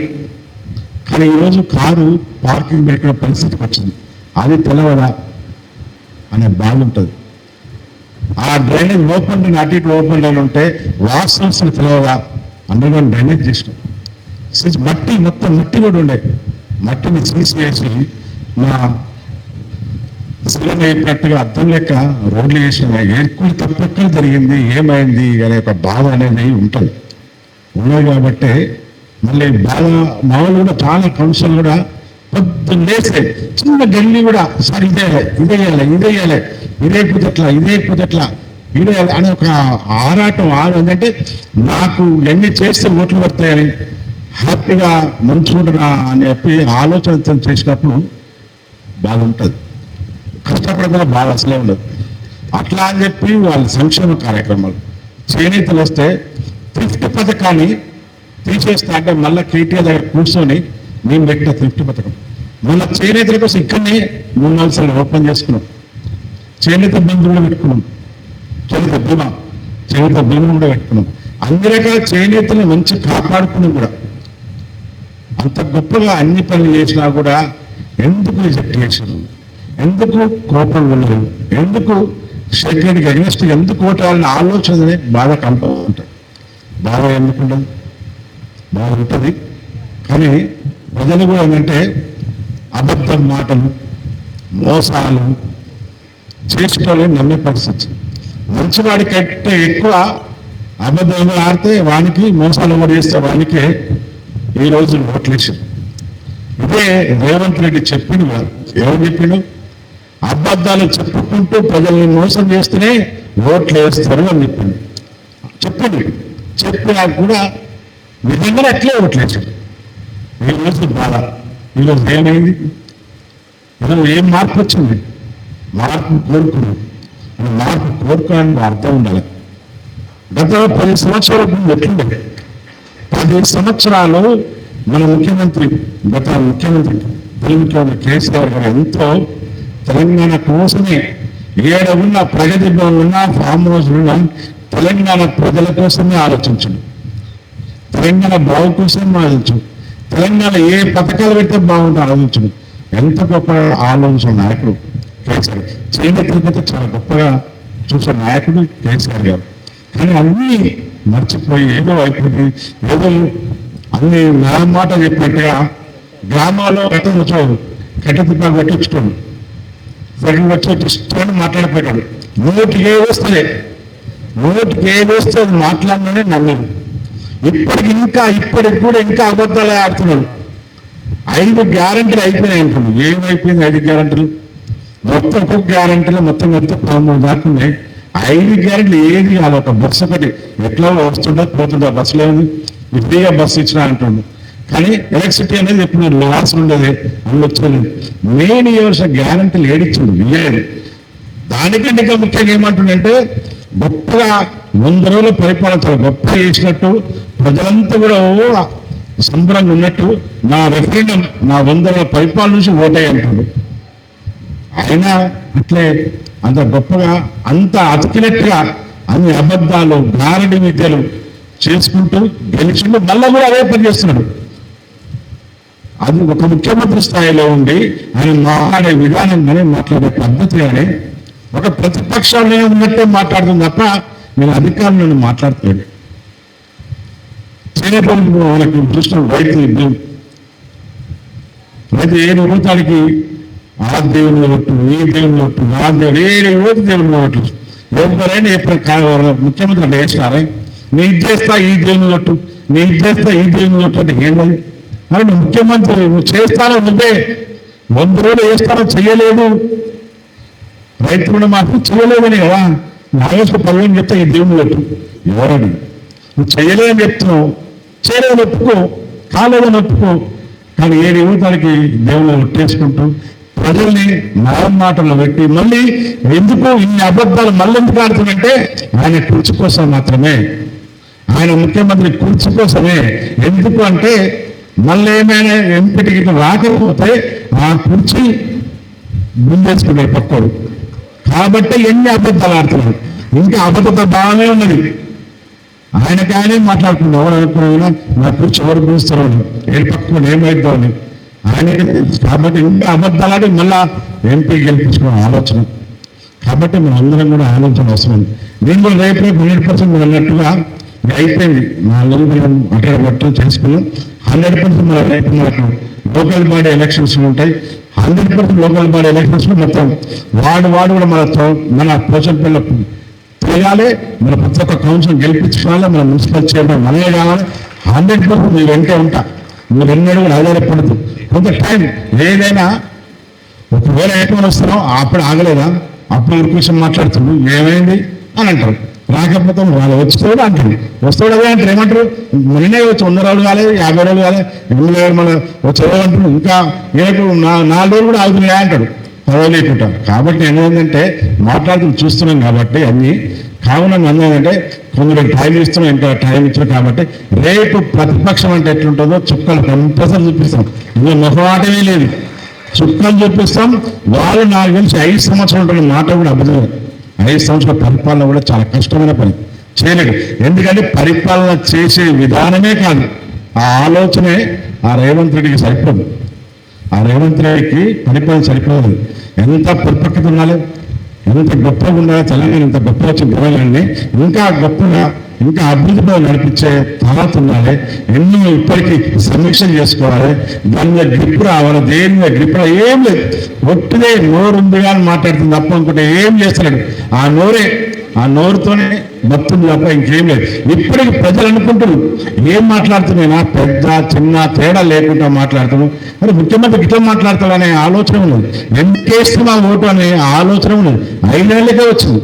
[SPEAKER 4] కానీ ఈరోజు కారు పార్కింగ్ పెట్టిన పరిస్థితికి వచ్చింది. అది తెలవదా అనే బాధ ఉంటుంది. ఆ డ్రైనేజ్ ఓపెన్ అటు ఇటు ఓపెన్ లైన్ ఉంటే వాసన తెలవదా అండర్గ్రౌండ్ డ్రైనేజ్ చేసినాం. మట్టి మొత్తం మట్టి కూడా ఉండే, మట్టిని తీసివేసి మా సీఎం అయినట్టుగా అర్థం లెక్క రోడ్లు వేసిన ఎక్కువ తప్పెక్కడ జరిగింది, ఏమైంది అనే ఒక బాధ అనేది ఉంటుంది. ఉన్నది కాబట్టి మళ్ళీ బాధ మామూలు కూడా చాలా కౌన్సిల్ కూడా పొద్దున్న లేస్తే చిన్న గల్లి కూడా సార్ ఇదేయాలి ఇదే కుదట్లా ఇదేయాలి అని ఒక ఆరాటం అంటే నాకు ఎన్ని చేస్తే ఓట్లు పడతాయని హ్యాపీగా మంచుకుంటున్నా అని చెప్పి ఆలోచనతో చేసినప్పుడు బాగుంటుంది. కష్టపడకుండా బాగా అసలే ఉండదు. అట్లా అని చెప్పి వాళ్ళ సంక్షేమ కార్యక్రమాలు చేనేతలు వస్తే థ్రిఫ్ట్ పథకాన్ని తీసేస్తా అంటే మళ్ళీ కేటీఆర్ దగ్గర కూర్చొని మేము పెట్టిన థ్రిఫ్ట్ పథకం మళ్ళీ చేనేతల కోసం ఇక్కడనే 3-4 సార్లు ఓపెన్ చేసుకున్నాం. చేనేత బంధు కూడా పెట్టుకున్నాం, చేనేత బీమా కూడా పెట్టుకున్నాం. అన్ని రకాల చేనేతని మంచి కాపాడుకున్నాం కూడా. అంత గొప్పగా అన్ని పనులు చేసినా కూడా ఎందుకు రిజెక్ట్ చేశారు, ఎందుకు కోపం ఉండదు, ఎందుకు సెక్రటరీకి అగెన్స్ట్ ఎందుకు ఓటాలని ఆలోచన బాగా కంప ఉంటుంది. బాగా ఎందుకు ఉండదు, బాగా ఉంటుంది. కానీ ప్రజలు కూడా ఏంటంటే అబద్ధం మాటలు మోసాలు చేసుకోవాలని నమ్మే పరిస్థితి. మంచివాడి కంటే ఎక్కువ అబద్ధంగా ఆడితే వానికి మోసాలు కూడా చేస్తే వానికే ఈ రోజు ఓట్లేసారు. ఇదే రేవంత్ రెడ్డి చెప్పిండు కాదు, ఎవరు చెప్పిండు? అబద్ధాలు చెప్పుకుంటూ ప్రజల్ని మోసం చేస్తేనే ఓట్లు వేస్తారు అని చెప్పిండు. చెప్పినా కూడా నిజంగా అట్లే ఓట్లేసారు. ఈరోజు బాధ, ఈరోజు ఏమైంది, ఈరోజు ఏం మార్పు వచ్చింది? మార్పు కోరుకున్నాం. మార్పు కోరుకోవడానికి అర్థం ఉండాలి. గత 10 సంవత్సరాల ముందు ఎట్లుండే? 10 సంవత్సరాలు మన ముఖ్యమంత్రి ముఖ్యమంత్రి కేసీఆర్ గారు ఎంతో తెలంగాణ కోసమే ఏడున్న ప్రగతి భవన్ ఫామ్ హౌస్ తెలంగాణ ప్రజల కోసమే ఆలోచించండి, తెలంగాణ బాగు కోసమే ఆలోచించు, తెలంగాణ ఏ పథకాలు పెడితే బాగుంటుంది ఆలోచించండి. ఎంత గొప్ప ఆలోచన నాయకుడు కేసీఆర్. చేనేతలకైతే చాలా గొప్పగా చూసే నాయకుడు కేసీఆర్ గారు. కానీ అన్నీ మర్చిపోయి ఏదో అయిపోయింది, ఏదో అన్ని నా మాట చెప్పినట్టుగా గ్రామాల్లో కట్టెతిప్ప కొట్టించుకోండి, సగం వచ్చి ఇష్టం మాట్లాడిపోయాడు. నోటికి ఏది వస్తే అది మాట్లాడిననే నమ్మదు. ఇప్పటికి కూడా ఇంకా అబద్ధాలే ఆడుతున్నాడు. 5 గ్యారెంటీలు అయిపోయినాయి అంటున్నాడు. ఏమైపోయింది 5 గ్యారెంటీలు? మొత్తం ఒక్కొక్క గ్యారెంటీలు మొత్తం 13 దాకా ఉన్నాయి. 5 గ్యారెంటీలు ఏది కాదు. ఒక బస్సు ఒకటి ఎట్లా వస్తుండో పోతుందో, బస్సులో ఫ్రీగా బస్సు ఇచ్చినా అంటుండు. కానీ ఎలక్ట్రిసిటీ అనేది ఎప్పుడు లాస్ ఉండేది, వచ్చేది. మెయిన్ ఇవ్వాల్సిన గ్యారెంటీలు ఏడిచ్చిండు, ఇయ్యలేదు. దానికంటే ఇంకా ముఖ్యంగా ఏమంటుండంటే గొప్పగా 100 రోజుల పరిపాలన చాలా గొప్పగా చేసినట్టు, ప్రజలంతా కూడా సంబరంగా ఉన్నట్టు నా రెఫరెండం నా 100 రోజుల పరిపాలన నుంచి ఓటాయి అంటుండు. అయినా అట్లే అంత గొప్పగా అంత అతికినట్టుగా అన్ని అబద్ధాలు గారడి విద్యలు చేసుకుంటూ గెలిచిండు. మళ్ళా కూడా అదే పని చేస్తున్నాడు. అది ఒక ముఖ్యమంత్రి స్థాయిలో ఉండి ఆయన మాట్లాడే విధానం కానీ మాట్లాడే పద్ధతి కానీ ఒక ప్రతిపక్షాన్ని ఉన్నట్టే మాట్లాడుతుంది తప్ప నేను అధికారులను మాట్లాడుతున్నాడు. చేనేతలకు వాళ్ళకి చూసిన రైతు ఏ రూపాయలకి ఆ దేవుని ఒట్టు, ఈ దేవుని ఒట్టు, ఆ దేవుడు 7 రోజు దేవుని ఒట్టు. ఎవరైనా ఎప్పుడు ముఖ్యమంత్రి అంటే వేసినారా? నీ చేస్తా ఈ దేవుని ఒట్టు, నీ చేస్తా ఈ దేవుని ఒట్టు అంటే ఏంటది? అని ముఖ్యమంత్రి నువ్వు చేస్తానో నువ్వే 100 రోజులు వేస్తానో చెయ్యలేదు, రైతులను మాత్రం చేయలేదని కదా. నాగేశ్వర పర్వం చెప్తా ఈ దేవుని ఒట్టు ఎవరని నువ్వు చేయలేదని చెప్తున్నావు. చేయలేదని ఒప్పుకో, కాలేదని ఒప్పుకో. కానీ 7 యువతలకి దేవుని ఒట్టేసుకుంటూ ప్రజల్ని మాటలు పెట్టి మళ్ళీ ఎందుకు ఇన్ని అబద్ధాలు మళ్ళీ ఎందుకు ఆడుతుందంటే ఆయన కుర్చీ కోసం మాత్రమే. ఆయన ముఖ్యమంత్రి కుర్చీ కోసమే. ఎందుకు అంటే మళ్ళీ ఏమైనా ఎంపీ టికెట్ రాకపోతే ఆ కుర్చీ గుండేసుకున్నాడు పక్కోడు. కాబట్టి ఎన్ని అబద్ధాలు ఆడుతున్నాడు. ఇంకా అబద్ధత బాగానే ఉన్నది. ఆయనకాయనే మాట్లాడుతున్నాడు. ఎవరు అనుకున్నా నా కుర్చీ ఎవరు పిలుస్తారు, ఏ పక్కన ఏమైద్దో అని ఆయనకి. కాబట్టి ఇంకా అబద్ధాలు మళ్ళా ఎంపీ గెలిపించుకునే ఆలోచన. కాబట్టి మనం అందరం కూడా ఆలోచన అవసరం. నేను కూడా రేపు 100% మీరు అన్నట్టుగా అయిపోయింది. 4 నెలలు అక్కడ బట్టలు చేసుకున్నాం. 100% మన రేపు మనకు లోకల్ బాడీ ఎలక్షన్స్ ఉంటాయి. 100% లోకల్ బాడీ ఎలక్షన్స్ మొత్తం వాడు కూడా మన పోషన్పల్లి చేయాలి. మన ప్రతి ఒక్క కౌన్సిల్ గెలిపించుకోవాలి. మన మున్సిపల్ చైర్మన్ మనమే కావాలి. 100% మీరు వెంటే ఉంటా. మీరు ఎన్నడూ కూడా ఆధారపడదు. కొంత టైం ఏదైనా ఒకవేళ ఏమైనా వస్తున్నావు అప్పుడు ఆగలేదా, అప్పుడు విషయం మాట్లాడుతున్నావు ఏమైంది అని అంటారు. రాకపోతే వాళ్ళు వచ్చేవాడు అంటారు. వస్తాడు అదే అంటారు. ఏమంటారు, నిన్నే వచ్చి 100 రోజులు కాలేదు, 50 రోజులు కాలేదు, 8 రోజులు మన వచ్చేవాడు అంటారు. ఇంకా రేపు 4 రోజులు కూడా ఆగుతున్నాయా అంటాడు పదవి లేకుండా. కాబట్టి ఏమైందంటే మాట్లాడుతూ చూస్తున్నాం కాబట్టి అన్నీ కావున ఏంటంటే కొందరు టైం ఇస్తున్నాం, ఇంకా టైం ఇచ్చినాం. కాబట్టి రేపు ప్రతిపక్షం అంటే ఎట్లుంటుందో చుక్కలు కంపల్సరీ చూపిస్తాం. ఇంకా మొహమాటమే లేదు, చుక్కలు చూపిస్తాం. వాళ్ళు నాకు తెలిసి 5 సంవత్సరాలు ఉంటున్న మాట కూడా అబద్ధం. 5 సంవత్సరాల పరిపాలన కూడా చాలా కష్టమైన పని, చేయలేడు. ఎందుకంటే పరిపాలన చేసే విధానమే కాదు, ఆ ఆలోచనే ఆ రేవంత్ రెడ్డికి సరిపోదు. ఆ రేవంత్ రెడ్డికి పరిపాలన సరిపోదు. ఎంత పరిపక్వత ఉండాలి, ఎంత గొప్పగా ఉండాలి. తెలంగాణ ఎంత గొప్పగా వచ్చిన తెలంగాణని ఇంకా గొప్పగా ఇంకా అభివృద్ధిలో నడిపించే తర్వాత ఉండాలి. ఎన్నో ఇప్పటికీ సమీక్షలు చేసుకోవాలి. దాని మీద గ్రిప్ రావాలి. దేని మీద గ్రిప్ ఏం లేదు, ఒట్టిదే నోరు ఉంది కానీ మాట్లాడుతుంది తప్ప అనుకుంటే ఏం చేస్తున్నాడు. ఆ నోరుతోనే భక్తుంది తప్ప ఇంకేం లేదు. ఇప్పటికి ప్రజలు అనుకుంటున్నారు ఏం మాట్లాడుతున్నా పెద్ద చిన్న తేడా లేకుండా మాట్లాడుతున్నాం. మరి ముఖ్యమంత్రి ఇట్లా మాట్లాడతాడనే ఆలోచన ఉన్నది. ఎందుకేస్తున్నా ఓటు అనే ఆలోచన ఉన్నది. 5 నెలలకే వచ్చింది.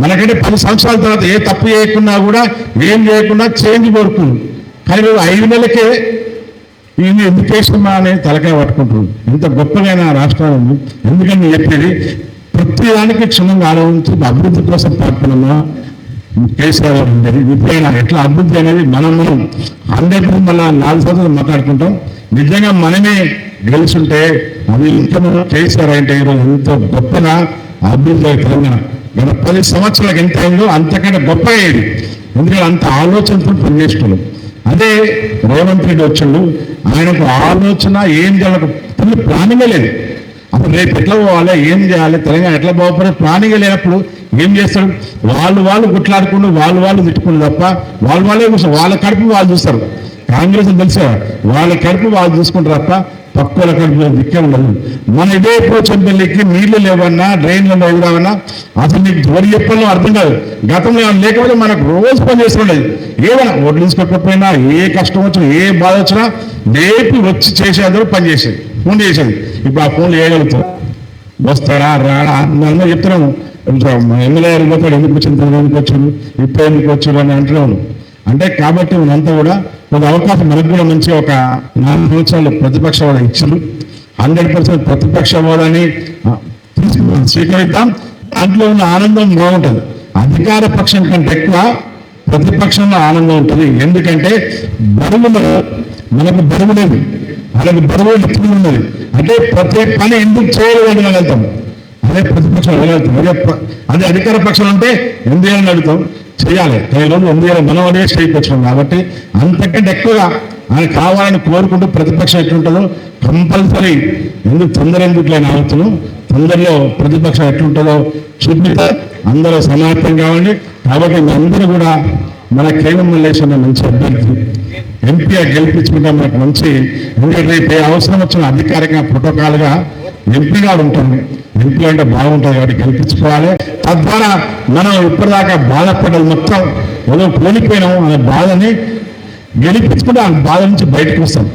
[SPEAKER 4] మనకంటే 10 సంవత్సరాల తర్వాత ఏ తప్పు చేయకుండా కూడా ఏం చేయకుండా చేంజ్ కోరుకుంది. కానీ మేము 5 నెలలకే ఈయన ఎందుకేస్తున్నా అనే తలకాయ పట్టుకుంటున్నాం. ఇంత గొప్పగా రాష్ట్రం ఉంది. ఎందుకని చెప్పేది ప్రతి దానికి క్షుణ్ణంగా ఆలోచించి అభివృద్ధి కోసం పాల్గొన్నా కేసీఆర్ ఉండేది. ఇప్పుడైనా ఎట్లా అభివృద్ధి అనేది మనం 100% మళ్ళీ 4 సంవత్సరాలు మాట్లాడుకుంటాం. నిజంగా మనమే గెలుచుంటే అది ఇంకా కేసీఆర్ అంటే ఈరోజు ఎంతో గొప్పగా అభివృద్ధి తెలంగాణ గత 10 సంవత్సరాలకు ఎంత అయిందో అంతకంటే గొప్పగా అయ్యేది. ఎందుకంటే అంత ఆలోచనతో పనిచేస్తున్నాం. అదే రేవంత్ రెడ్డి వచ్చిండు, ఆయనకు ఆలోచన ఏం చేయాలి ఫుల్ ప్లానింగే లేదు. అప్పుడు రేపు ఎట్లా పోవాలి, ఏం చేయాలి, తెలంగాణ ఎట్లా బాగుపడే ప్లానింగ్ లేనప్పుడు ఏం చేస్తాడు. వాళ్ళు గుట్లాడుకుంటూ వాళ్ళు తిట్టుకుంటు తప్ప వాళ్ళే చూస్తారు. వాళ్ళ కడుపు వాళ్ళు చూస్తారు. కాంగ్రెస్ తెలిసే వాళ్ళ కడుపు వాళ్ళు చూసుకుంటారు తప్ప పక్కల కడుపు దిక్కే ఉండదు. మన ఇదే పోచంపల్లికి నీళ్లు లేవన్నా, డ్రైన్లు లేవన్నా అసలు నీకు ఎవరు చెప్పాలో అర్థం కాదు. గతంలో లేకపోతే మనకు రోజు పని చేస్తుండేది. ఏమైనా ఓట్లు తీసుకోకపోయినా, ఏ కష్టం వచ్చినా, ఏ బాధ వచ్చినా లేపి వచ్చి చేసేందుకు పని చేసేది, ఫోన్ చేసేది. ఇప్పుడు ఆ ఫోన్లు వేయగలుగుతాం. వస్తాడా రాడా అందరూ చెప్తున్నాము. ఎమ్మెల్యే పోతాడు, ఎందుకు వచ్చింది, ఎందుకు వచ్చాడు, ఇప్పుడు ఎందుకు వచ్చాడు అని అంటున్నాను. అంటే కాబట్టి మనంతా కూడా ఒక అవకాశం మనకు కూడా మంచి ఒక 4 సంవత్సరాలు ప్రతిపక్ష హోదా ఇచ్చారు. 100% ప్రతిపక్ష హోదాని స్వీకరిద్దాం. దాంట్లో ఉన్న ఆనందం బాగుంటుంది. అధికార పక్షం కంటే ఎక్కువ ప్రతిపక్షంలో ఆనందం ఉంటుంది. ఎందుకంటే బరువు మనకు బరువు లేదు, వాళ్ళకి బరువు ఎక్కువ ఉన్నది. అంటే ప్రతి పని ఎందుకు చేయలేదని వెళ్తాం. అదే ప్రతిపక్షం వెళ్ళగలుగుతాం. అదే అధికార పక్షం అంటే ఎందుకు చేయాలని అడుగుతాం, చేయాలి. ఈరోజు ఎందుకు మనం అదే స్టేట్కి వచ్చాం. కాబట్టి అంతకంటే ఎక్కువగా ఆయన కావాలని కోరుకుంటూ ప్రతిపక్షం ఎట్లుంటుందో కంపల్సరీ ఎందుకు ఎందుకు ఆలోచన తొందరలో ప్రతిపక్షం ఎట్లుంటుందో చూపిస్తే అందరూ సమాయత్తం కావండి. కాబట్టి అందరూ కూడా మన కేవలం మల్లేశ్వర మంచి అభ్యర్థి ఎంపీ గెలిపించుకుంటే మనకు మంచి, ఎందుకంటే రేపు అవసరం వచ్చిన అధికారికంగా ప్రోటోకాల్గా ఎంపీగా ఉంటుంది. ఎంపీ అంటే బాగుంటుంది కాబట్టి గెలిపించుకోవాలి. తద్వారా మనం ఇప్పటిదాకా బాధపడ్డది మొత్తం ఏదో కోల్పోయినాము అనే బాధని గెలిపించుకుంటే ఆ బాధ నుంచి బయటకు వస్తాం.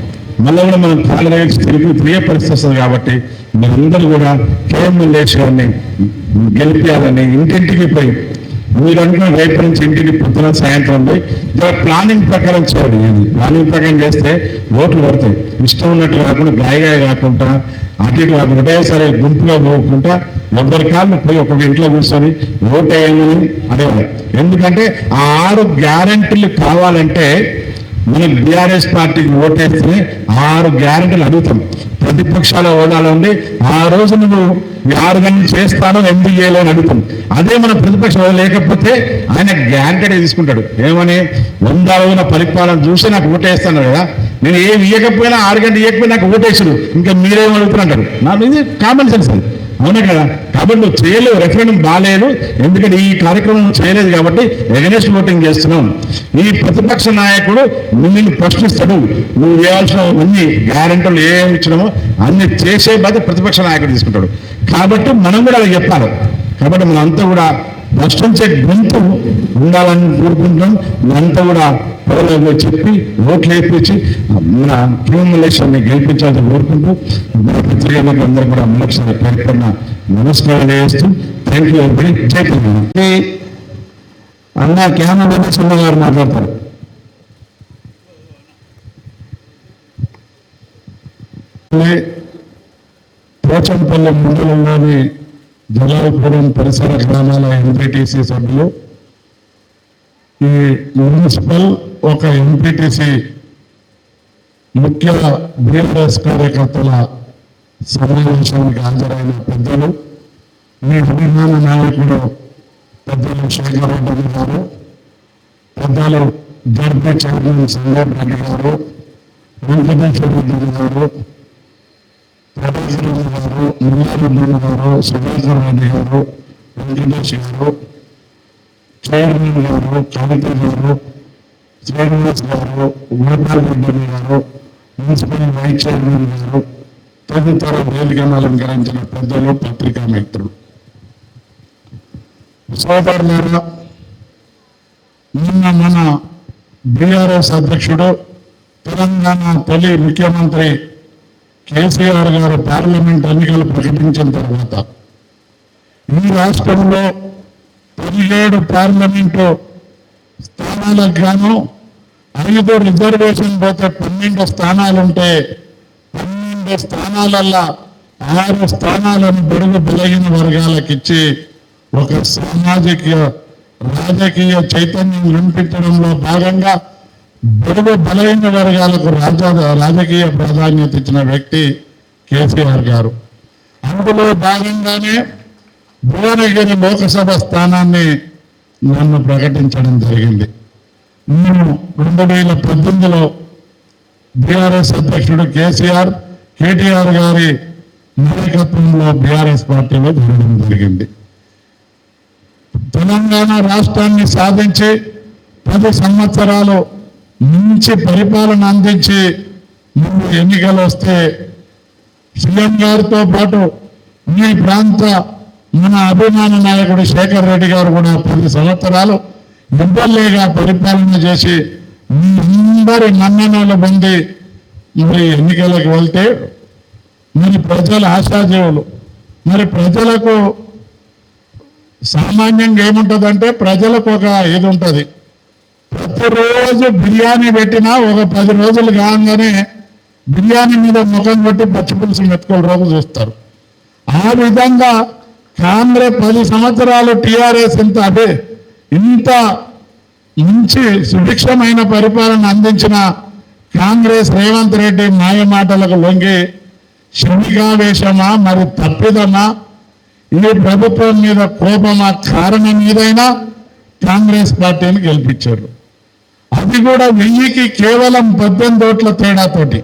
[SPEAKER 4] మళ్ళీ కూడా మనం కాళ్ళ తిరిగే పరిస్థితి వస్తుంది. కాబట్టి మీరందరూ కూడా కేఎంఎల్ఏని గెలిపించాలని ఇంటింటికి పోయి మీరు అనుకున్న రేపు నుంచి ఇంటికి పొద్దున సాయంత్రం పోయి ప్లానింగ్ ప్రకారం చేయాలి. ప్లానింగ్ ప్రకారం చేస్తే ఓట్లు పడతాయి. ఇష్టం ఉన్నట్టు కాకుండా గాయగా కాకుండా అటు ఇటు కాకుండా ఒకటేసారి గుంపుగా పోకుండా ఎవరి కాళ్ళు పోయి ఒక ఇంట్లో కూర్చొని ఓటేయమని అనేవాళ్ళు. ఎందుకంటే ఆ 6 గ్యారెంటీలు కావాలంటే మనం బీఆర్ఎస్ పార్టీకి ఓటేస్తే 6 గ్యారెంటీలు అడుగుతాం. ప్రతిపక్షాల హోదాలో ఉండి ఆ రోజు నువ్వు 6 గంటలు చేస్తాను ఎందుకు చేయలేని అడుగుతాం. అదే మన ప్రతిపక్ష హోదా లేకపోతే ఆయన గ్యారెంటీ తీసుకుంటాడు. ఏమని 100 రోజుల పరిపాలన చూసి నాకు ఓటేస్తాను కదా, నేను ఏమి ఇవ్వకపోయినా 6 గంటలు ఇవ్వకపోయినా నాకు ఓటేసుడు, ఇంకా మీరేం అడుగుతున్నారు. నాకు ఇది కామన్ సెన్స్ అది, అవునా కదా. కాబట్టి నువ్వు చేయలేవు, రెఫరెండం బాగాలేదు, ఎందుకంటే ఈ కార్యక్రమం చేయలేదు కాబట్టి ఎగనెస్ట్ ఓటింగ్ చేస్తున్నాం. ఈ ప్రతిపక్ష నాయకుడు నిన్ను ప్రశ్నిస్తాడు, నువ్వు చేయాల్సిన అన్ని గ్యారెంటీలు ఏమి ఇచ్చినామో అన్ని చేసే బాధ్యత ప్రతిపక్ష నాయకుడు తీసుకుంటాడు. కాబట్టి మనం కూడా అది చెప్పాలి. కాబట్టి మనంతా కూడా ప్రశ్నించే గొంతు ఉండాలని కోరుకుంటున్నాం. మనంతా కూడా ప్రజలకు చెప్పి ఓట్లు వేయించి మన ప్రియమలేశ్వరిని గెలిపించాలని కోరుకుంటూ మన పత్రికలకు అందరూ కూడా మరొకసారి పేర్కొన్న నమస్కారం చేస్తూ థ్యాంక్ యూ వెరీ మచ్. అన్న క్యామరా సున్న గారు మాట్లాడతారు. పోచంపల్లి మండలంలోని జలాలపురం పరిసర గ్రామాల ఎంపీటీసీ సభ్యులు, ఈ మున్సిపల్ ఒక ఎంపీటీసీ ముఖ్య బీఆర్ఎస్ కార్యకర్తల సమావేశానికి హాజరైన పెద్దలు, మీ అభిమాన నాయకుడు పెద్దలు శేఖర్ రెడ్డి గారు, పెద్దలు జడ్పీ చైర్మన్ సందీప్ రెడ్డి గారు, వెంకటేశ్వర రెడ్డి గారు, ప్రభాకర్ రెడ్డి గారు, ముల్లారెడ్డి గారు, సుధాకర్ రెడ్డి గారు, వెంకటేష్ గారు, చైర్మన్ గారు, కవిత గారు, శ్రీనివాస్ గారు, గోపాల్ రెడ్డి గారు, మున్సిపల్ వైస్ చైర్మన్ గారు, తదితర వేదికను అలంకరించిన పెద్దలు, పత్రికా మిత్రులు, సోదరులారా, నిన్న మన బీఆర్ఎస్ అధ్యక్షుడు, తెలంగాణ తొలి ముఖ్యమంత్రి కేసీఆర్ గారు పార్లమెంట్ ఎన్నికలు ప్రకటించిన తర్వాత ఈ రాష్ట్రంలో 17 పార్లమెంటు స్థానాలకు గాను 5 రిజర్వేషన్ పోతే 12 స్థానాలుంటే 12 స్థానాలల్లో 6 స్థానాలను బడుగు బలహీన వర్గాలకు ఇచ్చి ఒక సామాజిక రాజకీయ చైతన్యం నింపించడంలో భాగంగా బడుగు బలహీన వర్గాలకు రాజకీయ ప్రాధాన్యత ఇచ్చిన వ్యక్తి కేసీఆర్ గారు. అందులో భాగంగానే భువనగిరి లోకసభ స్థానాన్ని నన్ను ప్రకటించడం జరిగింది. నేను 2018లో బీఆర్ఎస్ అధ్యక్షుడు కేటీఆర్ గారి నాయకత్వంలో బీఆర్ఎస్ పార్టీలో జరగడం జరిగింది. తెలంగాణ రాష్ట్రాన్ని సాధించి 10 సంవత్సరాలు మంచి పరిపాలన అందించి ముందు ఎన్నికలు వస్తే సీఎం గారితో పాటు ఈ ప్రాంత మన అభిమాన నాయకుడు శేఖర్ రెడ్డి గారు కూడా 10 సంవత్సరాలు ఎమ్మెల్యేగా పరిపాలన చేసి మీ అందరి మన్ననలు పొంది మరి ఎన్నికలకు వెళ్తే మరి ప్రజల ఆశాజీవులు, మరి ప్రజలకు సామాన్యంగా ఏముంటుందంటే ప్రజలకు ఒక ఇది ఉంటుంది, ప్రతిరోజు బిర్యానీ పెట్టినా ఒక 10 రోజులు కాగానే బిర్యానీ మీద ముఖం కొట్టి పచ్చి పులుసు మెతుకోలు రోజు చూస్తారు. ఆ విధంగా కాంగ్రెస్ 10 సంవత్సరాలు టీఆర్ఎస్ ఇంత మంచి సుభిక్షమైన పరిపాలన అందించిన కాంగ్రెస్ రేవంత్ రెడ్డి మాయ మాటలకు లొంగి క్షణికావేశమా మరి తప్పిదమా ఈ ప్రభుత్వం మీద కోపమా కారణం మీదైనా కాంగ్రెస్ పార్టీని గెలిపించారు. అది కూడా 1000కి కేవలం 18 ఓట్ల తేడాతోటి,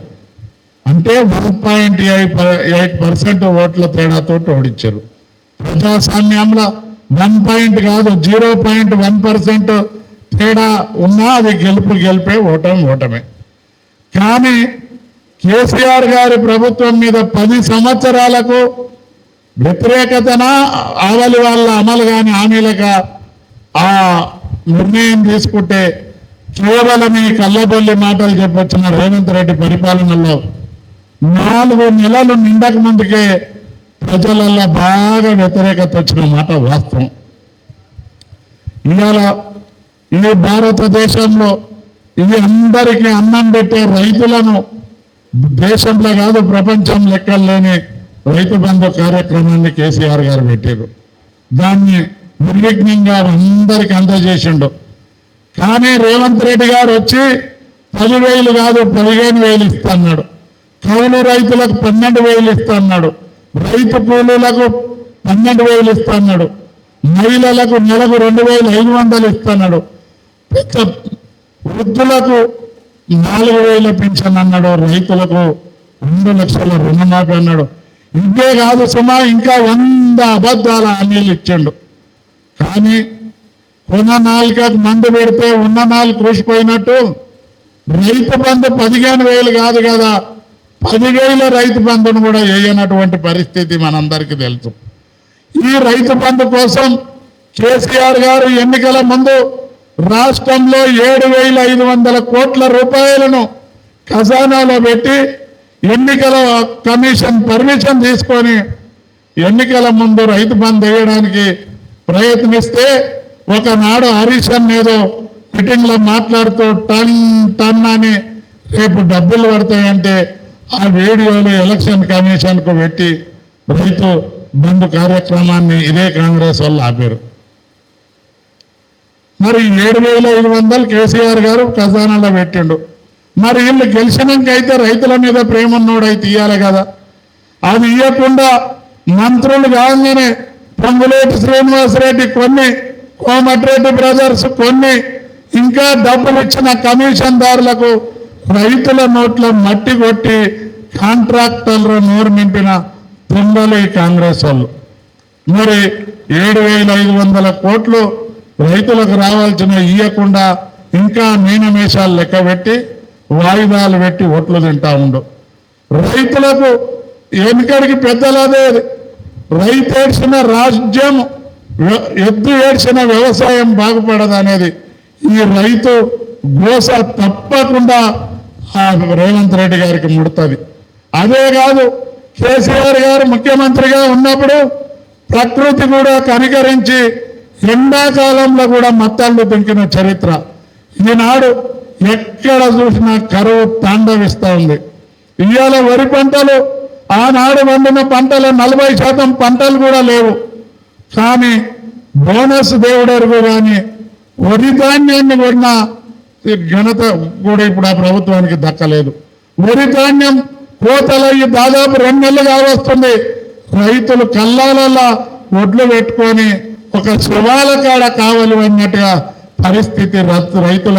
[SPEAKER 4] అంటే 1.8% ఓట్ల తేడాతోటి ఓడించారు. ప్రజాస్వామ్యంలో 1 కాదు 0.1% తేడా ఉన్నా అది గెలిపే, ఓటమే. కానీ కేసీఆర్ గారి ప్రభుత్వం మీద 10 సంవత్సరాలకు వ్యతిరేకతన ఆవలి వాళ్ళ అమలు కాని హామీలుగా ఆ నిర్ణయం తీసుకుంటే కేవలం ఈ కళ్ళబొల్లి మాటలు చెప్పొచ్చిన రేవంత్ రెడ్డి పరిపాలనలో 4 నెలలు నిండక ముందుకే ప్రజలలో బాగా వ్యతిరేకత వచ్చిన మాట వాస్తవం. ఇవాళ ఈ భారతదేశంలో ఇది అందరికీ అన్నం పెట్టే రైతులను దేశంలో కాదు ప్రపంచం లెక్కలేని
[SPEAKER 5] రైతు బంధు కార్యక్రమాన్ని కేసీఆర్ గారు పెట్టారు. దాన్ని నిర్విఘ్నంగా అందరికి అందజేసిండు. కానీ రేవంత్ రెడ్డి గారు వచ్చి 10,000 కాదు 15,000 ఇస్తున్నాడు. కౌలు రైతులకు 12,000 ఇస్తున్నాడు. రైతు కూలీలకు 12,000 ఇస్తున్నాడు. మహిళలకు నెలకు 2,500 ఇస్తున్నాడు. వృద్ధులకు 4,000 పింఛన్ అన్నాడు. రైతులకు 2 లక్షల రుణమాఫీ అన్నాడు. ఇంకే కాదు సుమా, ఇంకా 100 అబద్ధాల హామీలు ఇచ్చిండు. కానీ కొన నాలుకకు మందు పెడితే ఉన్న నాలుగు కోసిపోయినట్టు రైతు బంధు 15,000 కాదు కదా, 10,000 రైతు బంధును కూడా వేయనటువంటి పరిస్థితి మనందరికీ తెలుసు. ఈ రైతు బంధు కోసం కేసీఆర్ గారు ఎన్నికల ముందు రాష్ట్రంలో 7,500 కోట్ల రూపాయలను ఖజానాలో పెట్టి ఎన్నికల కమిషన్ పర్మిషన్ తీసుకొని ఎన్నికల ముందు రైతు బంధు వేయడానికి ప్రయత్నిస్తే ఒకనాడు హరీష్ ఏదో మీటింగ్లో మాట్లాడుతూ టన్ అని రేపు డబ్బులు పడతాయంటే ఆ వీడియోలు ఎలక్షన్ కమిషన్కు పెట్టి రైతు బంధు కార్యక్రమాన్ని ఇదే కాంగ్రెస్ వాళ్ళు ఆపారు. మరి 7,500 కేసీఆర్ గారు ఖజానాలో పెట్టిండు. మరి వీళ్ళు గెలిచినాకైతే రైతుల మీద ప్రేమ ఉన్నోడైతే ఇయ్యాలి కదా. అది ఇవ్వకుండా మంత్రులు కాగానే పొంగులేటి శ్రీనివాసరెడ్డి కొన్ని, కోమటిరెడ్డి బ్రదర్స్ కొన్ని, ఇంకా డబ్బులు ఇచ్చిన కమిషన్దారులకు రైతుల నోట్లో మట్టి కొట్టి కాంట్రాక్టర్ల నోరు నింపిన తుండలు ఈ కాంగ్రెస్ వాళ్ళు. మరి 7,500 కోట్లు రైతులకు రావాల్సిన ఇవ్వకుండా ఇంకా మీనమేషాలు లెక్క పెట్టి వాయిదాలు పెట్టి ఓట్లు తింటా ఉండు. రైతులకు వెనుకడికి పెద్దలదే రైతు ఏడ్చిన రాజ్యం, ఎద్దు ఏడ్చిన వ్యవసాయం బాగుపడదు అనేది ఈ రైతు గోస తప్పకుండా ఆ రేవంత్ రెడ్డి గారికి ముడుతుంది. అదే కాదు, కేసీఆర్ గారు ముఖ్యమంత్రిగా ఉన్నప్పుడు ప్రకృతి కూడా కనికరించి ఎండాకాలంలో కూడా మత్తాళ్ళు దుంకిన చరిత్ర. ఈనాడు ఎక్కడ చూసినా కరువు తాండవిస్తూ ఉంది. ఇవాళ వరి పంటలు, ఆనాడు వండిన పంటలు 40% పంటలు కూడా లేవు. కానీ బోనస్ దేవుడెరుగు కానీ వరి ధాన్యాన్ని కొన్న ఘనత కూడా ఇప్పుడు ఆ ప్రభుత్వానికి దక్కలేదు. వరి ధాన్యం కోతలయ్యి దాదాపు 2 నెలలు కావస్తుంది. రైతులు కల్లాలలా ఒడ్లు పెట్టుకొని ఒక శివాల కాడ కావాలి అన్నట్టుగా పరిస్థితి రైతుల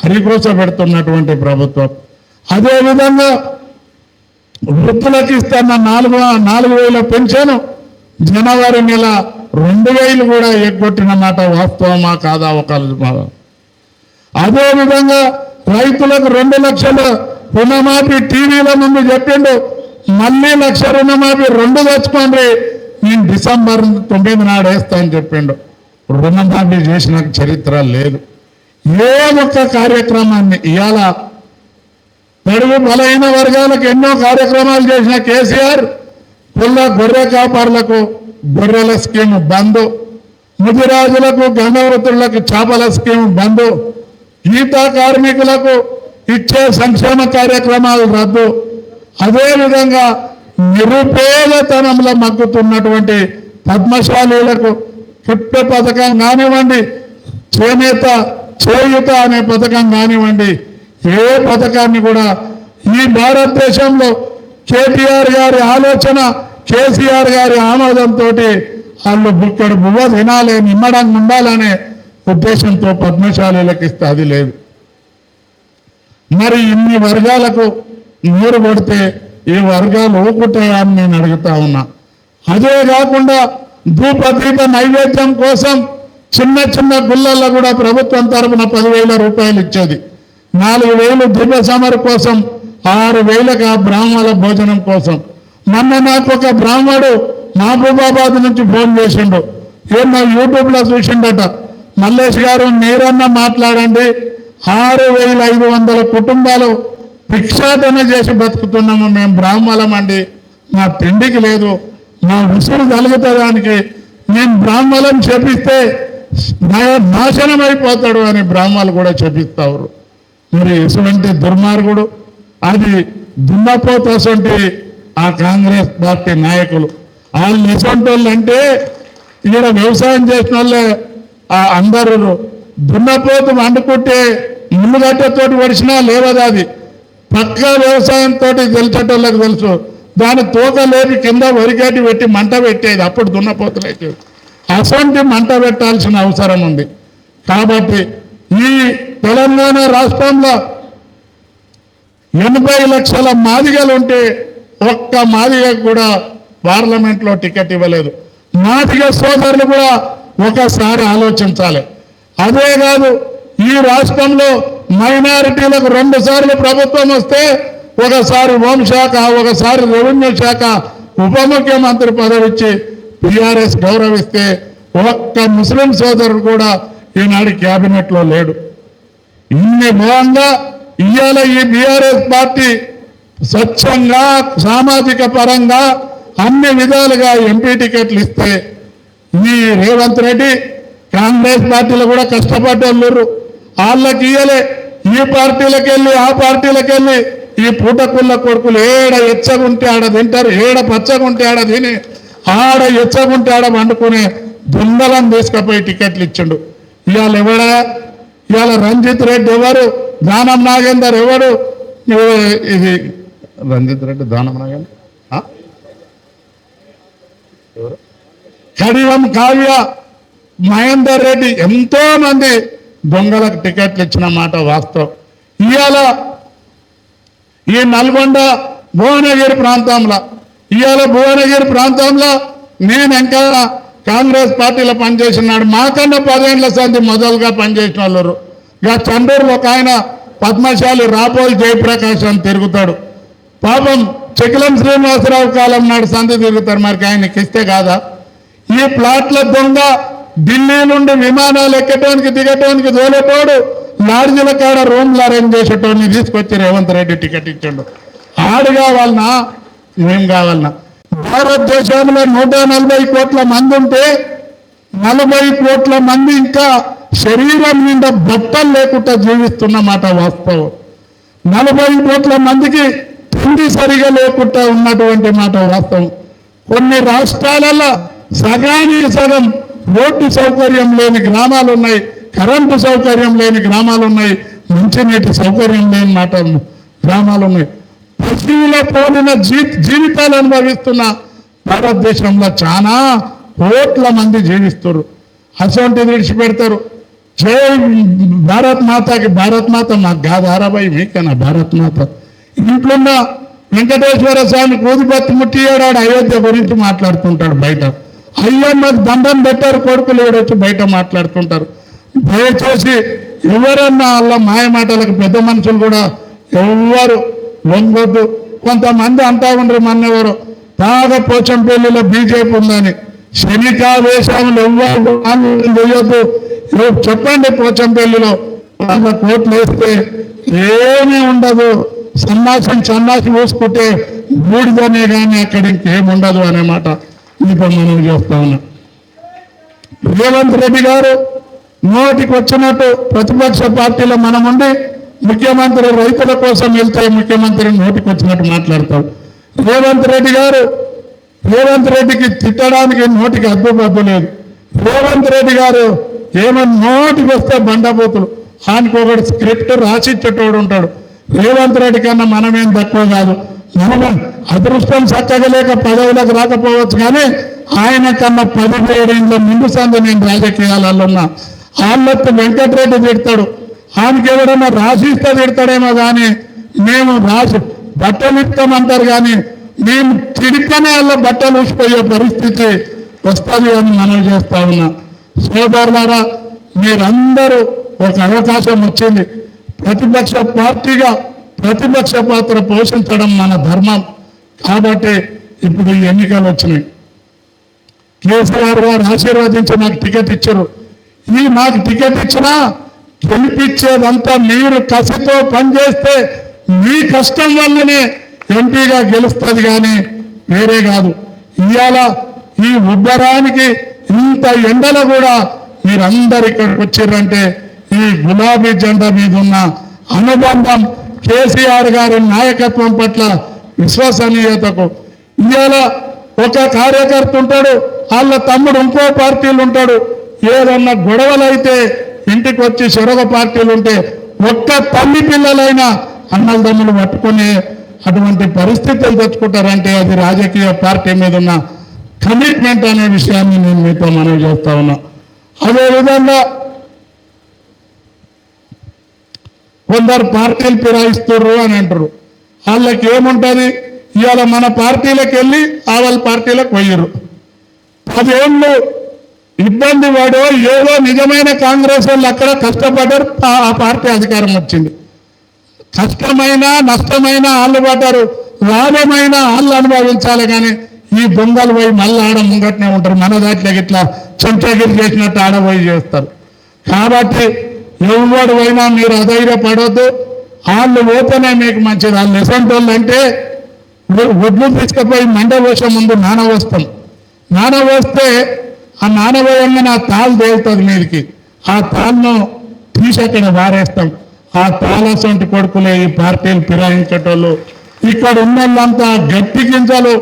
[SPEAKER 5] హరికోస పెడుతున్నటువంటి ప్రభుత్వం. అదేవిధంగా వృద్ధులకు ఇస్తున్న 4,000 పెన్షన్ జనవరి నెల 2,000 కూడా ఎగ్గొట్టిన మాట వాస్తవమా కాదా ఒకళ్ళు. అదేవిధంగా రైతులకు 2 లక్షల రుణమాఫీ టీవీల ముందు చెప్పిండు. మళ్ళీ 1,00,000 రుణమాఫీ 2 తెచ్చుకోండి, నేను డిసెంబర్ 9 నాడు వేస్తా అని చెప్పిండు. రుణమాఫీ చేసిన చరిత్ర లేదు. ఏ ఒక్క కార్యక్రమాన్ని ఇవాళ పొడుగు బలహీన వర్గాలకు ఎన్నో కార్యక్రమాలు చేసిన కేసీఆర్ పుల్ల గొర్రె కాపర్లకు గొర్రెల స్కీము బంద్, ముదిరాజులకు గంగవృత్తులకు చేపల స్కీము బంద్, గీతా కార్మికులకు ఇచ్చే సంక్షేమ కార్యక్రమాలు రద్దు. అదేవిధంగా నిరుపేదతనంలో మగ్గుతున్నటువంటి పద్మశాలీలకు పుట్ట పథకం కానివ్వండి, చేనేత చేయుత అనే పథకం కానివ్వండి, ఏ పథకాన్ని కూడా ఈ భారతదేశంలో కేటీఆర్ గారి ఆలోచన, కేసీఆర్ గారి ఆమోదంతో వాళ్ళు బుక్కడు బువ్వ తినాలి, నిమ్మడంగా ఉండాలనే ఉద్దేశంతో పద్మశాలీలకు ఇస్తే అది లేదు. మరి ఇన్ని వర్గాలకు నూరు కొడితే ఈ వర్గాలు ఊపుతాయని నేను అడుగుతా ఉన్నా. అదే కాకుండా ధూపదీప నైవేద్యం కోసం చిన్న చిన్న గుళ్ళల్లో కూడా ప్రభుత్వం తరపున 10,000 రూపాయలు ఇచ్చేది. 4,000 దీప సమర్ కోసం, 6,000 బ్రాహ్మణుల భోజనం కోసం. మొన్న నాకు ఒక బ్రాహ్మడు మహబూబాబాద్ నుంచి ఫోన్ చేసిండు. ఏమో యూట్యూబ్లో చూసిండట, మల్లేష్ గారు మీరన్నా మాట్లాడండి, 6,500 కుటుంబాలు భిక్షాటన చేసి బతుకుతున్నాము, మేము బ్రాహ్మణమండి, మా తిండికి లేదు, మా ఉసురు కలుగుతానికి నేను బ్రాహ్మణం చెప్పిస్తే నాశనం అయిపోతాడు అని బ్రాహ్మణులు కూడా చెప్పిస్తారు. మరి ఇటువంటి దుర్మార్గుడు, అది దున్నపోతటువంటి ఆ కాంగ్రెస్ పార్టీ నాయకులు. వాళ్ళు ఎసంటోళ్ళు అంటే ఈడ వ్యవసాయం చేసిన వాళ్ళే అందరూ దున్నపోతు వండుకుంటే ముళ్ళుగడ్డతోటి వడిసినా లేవదు. అది పక్కా వ్యవసాయంతో తెలిసేటోళ్ళకి తెలుసు. దాని తోక లేపి కింద వరిగడ్డి పెట్టి మంట పెట్టేది, అప్పుడు దున్నపోతులు అయితే. అసంటి మంట పెట్టాల్సిన అవసరం ఉంది. కాబట్టి ఈ తెలంగాణ రాష్ట్రంలో 80 లక్షల మాదిగలు ఉంటే ఒక్క మాదిగకు కూడా పార్లమెంట్లో టికెట్ ఇవ్వలేదు. మాదిగ సోదరులు కూడా ఒకసారి ఆలోచించాలి. అదే కాదు, ఈ రాష్ట్రంలో మైనారిటీలకు 2 సార్లు ప్రభుత్వం వస్తే ఒకసారి హోంశాఖ, ఒకసారి రెవెన్యూ శాఖ, ఉప ముఖ్యమంత్రి పదవి ఇచ్చి టీఆర్ఎస్ గౌరవిస్తే ఒక్క ముస్లిం సోదరుడు కూడా ఈనాడు క్యాబినెట్లో లేడు. ఇన్ని మూలంగా ఇవాళ ఈ బీఆర్ఎస్ పార్టీ స్వచ్ఛంగా సామాజిక పరంగా అన్ని విధాలుగా ఎంపీ టికెట్లు ఇస్తే ఈ రేవంత్ రెడ్డి కాంగ్రెస్ పార్టీలో కూడా కష్టపడ్డోళ్ళు వాళ్ళకి ఇయ్యలే. ఈ పార్టీలకు వెళ్ళి ఆ పార్టీలకు వెళ్ళి ఈ పూటకుళ్ళ కొడుకులు ఏడ ఎచ్చగుంటే ఆడ తింటారు, ఏడ పచ్చగుంటే ఆడ తిని, ఆడ ఎచ్చగుంటే ఆడ వండుకునే దొంగలను తీసుకుపోయి టికెట్లు ఇచ్చిండు. ఇవాళ ఎవడా? ఇవాళ రంజిత్ రెడ్డి ఎవరు? దానం నాగేందర్ ఎవరు? ఇది రంజిత్ రెడ్డి, దానం నాగేందర్, కడియం కావ్య, మహేందర్ రెడ్డి, ఎంతో మంది దొంగలకు టికెట్లు ఇచ్చిన మాట వాస్తవం. ఇవాళ ఈ నల్గొండ భువనగిరి ప్రాంతంలో నేను ఇంకా కాంగ్రెస్ పార్టీలో పనిచేసినాడు. మాకన్నా 10 ఏళ్ల సంది మొదలుగా పనిచేసిన వాళ్ళు. ఇక చండూరులో ఒక ఆయన పద్మశాలి రాపోల్ జయప్రకాష్ అని తిరుగుతాడు. పాపం చెకిలం శ్రీనివాసరావు కాలం నాడు సంధి తిరుగుతారు. మరి ఆయనకి ఇస్తే కాదా? ఈ ప్లాట్ల దొంగ ఢిల్లీ నుండి విమానాలు ఎక్కటానికి దిగటానికి దోలేటోడు, లాడ్జీల కాడ రూమ్లు అరేంజ్ చేసేటోడిని తీసుకొచ్చి రేవంత్ రెడ్డి టికెట్ ఇచ్చాడు. ఆడు కావాలన్నా ఏం కావాలన్నా? భారతదేశంలో 140 కోట్ల మంది ఉంటే 40 కోట్ల మంది ఇంకా శరీరం నిండా బట్టలు లేకుండా జీవిస్తున్నమాట వాస్తవం. 40 కోట్ల మందికి తిండి సరిగా లేకుండా ఉన్నటువంటి మాట వాస్తవం. కొన్ని రాష్ట్రాలలో సగానికి సగం రోడ్డు సౌకర్యం లేని గ్రామాలు ఉన్నాయి, కరెంటు సౌకర్యం లేని గ్రామాలు ఉన్నాయి, మంచినీటి సౌకర్యం లేని మాట గ్రామాలు ఉన్నాయి. పశువుల పోలిన జీవితాలు అనుభవిస్తున్న భారతదేశంలో చాలా కోట్ల మంది జీవిస్తారు. అసొంటిది విడిచిపెడతారు. జై భారత్ మాతకి, భారత్ మాత మాకు కాదు ఆరాబాయి, మీకన్నా భారత్ మాత. ఇంట్లోన్న వెంకటేశ్వర స్వామి కూదిపత్తి ముట్టియాడాడు అయోధ్య గురించి మాట్లాడుతుంటాడు బయట. అయ్యమ్మకు దండం పెట్టారు కొడుకులు ఏడొచ్చి బయట మాట్లాడుతుంటారు. దయచేసి ఎవరన్నా వాళ్ళ మాయమాటలకు పెద్ద మనుషులు కూడా ఎవరు వంగొద్దు. కొంతమంది అంటా ఉండరు, మన్నెవరు బాగా పోచంపల్లిలో బీజేపీ ఉందని. శనికావేశాలు ఎవరు వేయొద్దు. చెప్పండి, పోచంపల్లిలో 100 కోట్లు వేస్తే ఏమీ ఉండదు. సన్నాసి పోసుకుంటే బూడిదనే కానీ అక్కడ ఇంకేముండదు అనే మాట ఇప్పుడు మనం చేస్తా ఉన్నాం. రేవంత్ రెడ్డి గారు నోటికి వచ్చినట్టు ప్రతిపక్ష పార్టీలో మనం ఉండి ముఖ్యమంత్రి రైతుల కోసం వెళ్తే ముఖ్యమంత్రి నోటికి వచ్చినట్టు మాట్లాడతాడు. రేవంత్ రెడ్డికి తిట్టడానికి నోటికి అద్దు లేదు. రేవంత్ రెడ్డి గారు ఏమన్నా నోటికి వస్తే బండబోతులు. ఆయనకు ఒకటి స్క్రిప్ట్ రాసిచ్చేటోడు ఉంటాడు. రేవంత్ రెడ్డి కన్నా మనమేం తక్కువ కాదు. మనం అదృష్టం చక్కగా లేక పదవులకు రాకపోవచ్చు, కానీ ఆయన కన్నా 17 ఏళ్ళ ముందు సంది నేను రాజకీయాలలో ఉన్నా. ఆళ్ళొత్తి వెంకటరెడ్డి తిడతాడు, ఆయనకి ఎవడన్నా రాసిస్తే తిడతాడేమో కానీ మేము రాసి బట్టలు ఇస్తామంటారు, కానీ మేము తిడితేనే వాళ్ళ బట్టలు ఊసిపోయే పరిస్థితి వస్తుంది అని మనం చేస్తా ఉన్నా. సోదరులారా, మీరందరూ ఒక అవకాశం వచ్చింది. ప్రతిపక్ష పార్టీగా ప్రతిపక్ష పాత్ర పోషించడం మన ధర్మం. కాబట్టి ఇప్పుడు ఈ ఎన్నికలు వచ్చినాయి. కేసీఆర్ గారు ఆశీర్వదించి నాకు టికెట్ ఇచ్చారు. నాకు టికెట్ ఇచ్చినా గెలిపించేదంతా మీరు కసితో పనిచేస్తే మీ కష్టం వల్లనే ఎంపీగా గెలుస్తుంది, కానీ వేరే కాదు. ఇవాళ ఈ ఉబ్బరానికి ఇంత ఎండలో కూడా మీరందరు ఇక్కడికి వచ్చారంటే ఈ గులాబీ జెండా మీద ఉన్న అనుబంధం, కేసీఆర్ గారి నాయకత్వం పట్ల విశ్వసనీయతకు ఇవాళ ఒక కార్యకర్త ఉంటాడు, వాళ్ళ తమ్ముడు ఇంకో పార్టీలు ఉంటాడు. ఏదన్నా గొడవలు అయితే ఇంటికి వచ్చి చెరొక పార్టీలు ఉంటే ఒక్క తల్లి పిల్లలైనా అన్నదమ్ములు పట్టుకునే అటువంటి పరిస్థితులు తెచ్చుకుంటారంటే అది రాజకీయ పార్టీ మీద ఉన్న కమిట్మెంట్ అనే విషయాన్ని నేను మీతో మనవి చేస్తా ఉన్నా. అదేవిధంగా కొందరు పార్టీలు ఫిరాయిస్తుర్రు అని అంటారు. వాళ్ళకి ఏముంటుంది, ఇవాళ మన పార్టీలకు వెళ్ళి వాళ్ళ పార్టీలకు పోయారు. 10 ఏళ్ళు ఇబ్బంది పడో ఏదో నిజమైన కాంగ్రెస్ వాళ్ళు అక్కడ కష్టపడ్డారు, ఆ పార్టీ అధికారం వచ్చింది. కష్టమైన నష్టమైన వాళ్ళు పడ్డారు, లాభమైన వాళ్ళు అనుభవించాలి. కానీ ఈ దొంగలు పోయి మళ్ళీ ఆడ ముంగట్నే ఉంటారు, మన దాంట్లో ఇట్లా చెంచగిరి చేసినట్టు ఆడపోయి చేస్తారు. కాబట్టి ఎవరు పోయినా మీరు అధైర్యపడొద్దు, వాళ్ళు పోతేనే మీకు మంచిది. వాళ్ళు ఎసంటి వాళ్ళు అంటే ఒడ్లు తీసుకుపోయి మండపోసే ముందు నానవస్తాం, నానవస్తే ఆ నానబోయంగా నా తాళ్ళు తేలుతుంది మీదికి, ఆ తాళ్ళను తీసి అక్కడ వారేస్తాం. ఆ తాళసంటి కొడుకులే ఈ పార్టీలు ఫిరాయించేటోళ్ళు. ఇక్కడ ఉన్న వాళ్ళంతా గట్టి గింజలు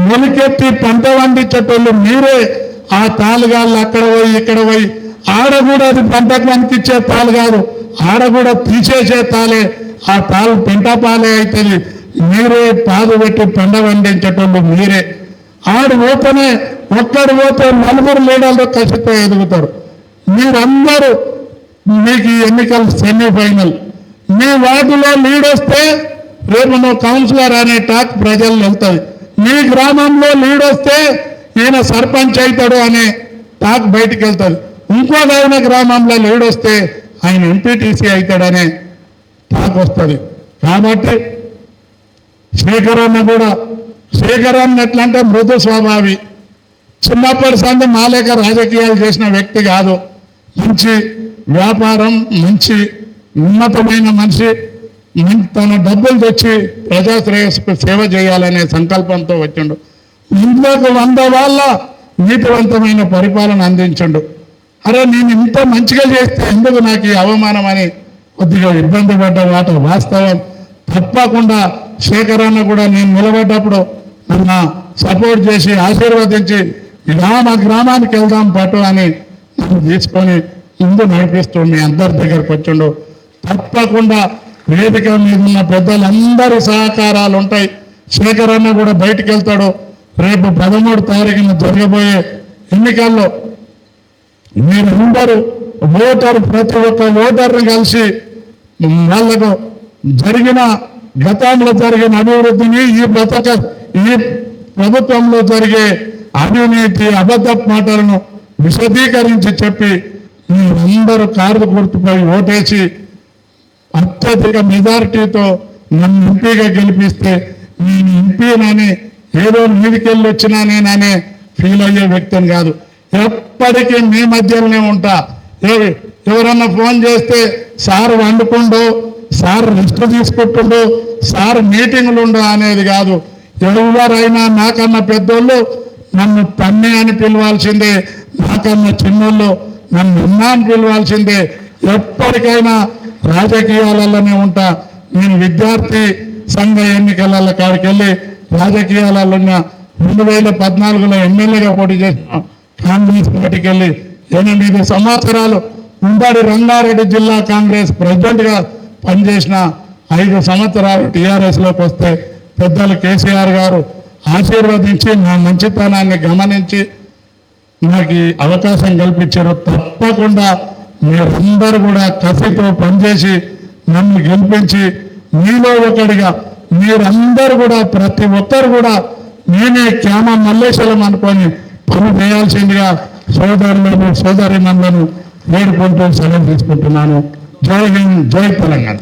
[SPEAKER 5] మొలికెత్తి పంట పండించేటోళ్ళు మీరే. ఆ తాలుగాళ్ళు అక్కడ పోయి ఇక్కడ పోయి ఆడ కూడా అది పంటకు పనికిచ్చే తాలు కాదు, ఆడ కూడా తీసేసే తాలే. ఆ తాళ్ళు పెంట పాలే అవుతుంది. మీరే పాదు పెట్టి పంట పండించేటోళ్ళు మీరే. ఆడు పోతేనే ఒక్కడు పోతే 4 లీడర్లు కసితో ఎదుగుతారు. మీరందరూ మీకు ఈ ఎన్నికల సెమీఫైనల్. మీ వార్డులో లీడ్ వస్తే రేపు నువ్వు కౌన్సిలర్ అనే టాక్ ప్రజలు వెళ్తుంది. మీ గ్రామంలో లీడ్ వస్తే ఈయన సర్పంచ్ అవుతాడు అనే టాక్ బయటికి వెళ్తుంది. ఇంకొక ఆయన గ్రామంలో లీడ్ వస్తే ఆయన ఎంపీటీసీ అవుతాడనే టాక్ వస్తుంది. కాబట్టి శేఖరన్న ఎట్లా అంటే మృదు స్వభావి, చిన్నప్పటి సంది మాలేక రాజకీయాలు చేసిన వ్యక్తి కాదు. మంచి వ్యాపారం, మంచి ఉన్నతమైన మనిషి, తన డబ్బులు తెచ్చి ప్రజాశ్రేయస్సుకు సేవ చేయాలనే సంకల్పంతో వచ్చిండు. ఇంట్లోకి 100 వాళ్ళ నీతివంతమైన పరిపాలన అందించండు. అరే నేను ఇంత మంచిగా చేస్తే ఎందుకు నాకు ఈ అవమానం అని కొద్దిగా ఇబ్బంది పడ్డ మాట వాస్తవం. తప్పకుండా శేఖరన్న కూడా నేను నిలబడ్డప్పుడు నన్ను సపోర్ట్ చేసి ఆశీర్వదించి ఇలా మా గ్రామానికి వెళ్దాం పట్టు అని నన్ను తీసుకొని ముందు నడిపిస్తూ మీ అందరి దగ్గరకు వచ్చిండు. తప్పకుండా వేదిక మీద ఉన్న పెద్దలందరి సహకారాలు ఉంటాయి. శేఖరన్న కూడా బయటికి వెళ్తాడు. రేపు 13 తారీఖున జరగబోయే ఎన్నికల్లో మీరందరూ ప్రతి ఒక్క ఓటర్ని కలిసి వాళ్ళకు గతంలో జరిగిన అభివృద్ధిని, ఈ ప్రభుత్వంలో జరిగే అవినీతి అబద్ధపు మాటలను విశదీకరించి చెప్పి మీరందరూ కార్డు గుర్తుపై ఓటేసి అత్యధిక మెజారిటీతో నన్ను ఎంపీగా గెలిపిస్తే నేను ఎంపీనని ఏదో మీదికెళ్ళి వచ్చినా నేననే ఫీల్ అయ్యే వ్యక్తిని కాదు. ఎప్పటికీ మీ మధ్యలోనే ఉంటా. ఎవరన్నా ఫోన్ చేస్తే సార్ వండుకుండో, సార్ రెస్ట్ తీసుకుంటుండో, సార్ మీటింగ్లు ఉండో అనేది కాదు. ఎవరైనా నాకన్నా పెద్దోళ్ళు నన్ను తమ్మి అని పిలవాల్సిందే, నాకన్నా చిన్నోళ్ళు నన్ను అన్నా అని పిలవాల్సిందే. ఎప్పటికైనా రాజకీయాలలోనే ఉంటా. నేను విద్యార్థి సంఘ ఎన్నికల కాడికి వెళ్ళి రాజకీయాలలో 2014లో ఎమ్మెల్యేగా పోటీ చేసిన కాంగ్రెస్ పార్టీకి వెళ్ళి 8 సంవత్సరాలు ఉమ్మడి రంగారెడ్డి జిల్లా కాంగ్రెస్ ప్రెసిడెంట్గా పనిచేసిన 5 సంవత్సరాలు టీఆర్ఎస్లోకి వస్తే పెద్దలు కేసీఆర్ గారు ఆశీర్వదించి నా మంచితనాన్ని గమనించి నాకు ఈ అవకాశం కల్పించారు. తప్పకుండా మీరందరూ కూడా కసితో పనిచేసి నన్ను గెలిపించి మీలో ఒకటిగా మీరందరూ కూడా ప్రతి ఒక్కరు కూడా నేనే క్యామ మల్లేశ్వరం అనుకొని పని చేయాల్సిందిగా సోదరులను సోదరిమణులను వేడుకుంటూ సెలవు తీసుకుంటున్నాను. జై హింద్, జై తెలంగాణ.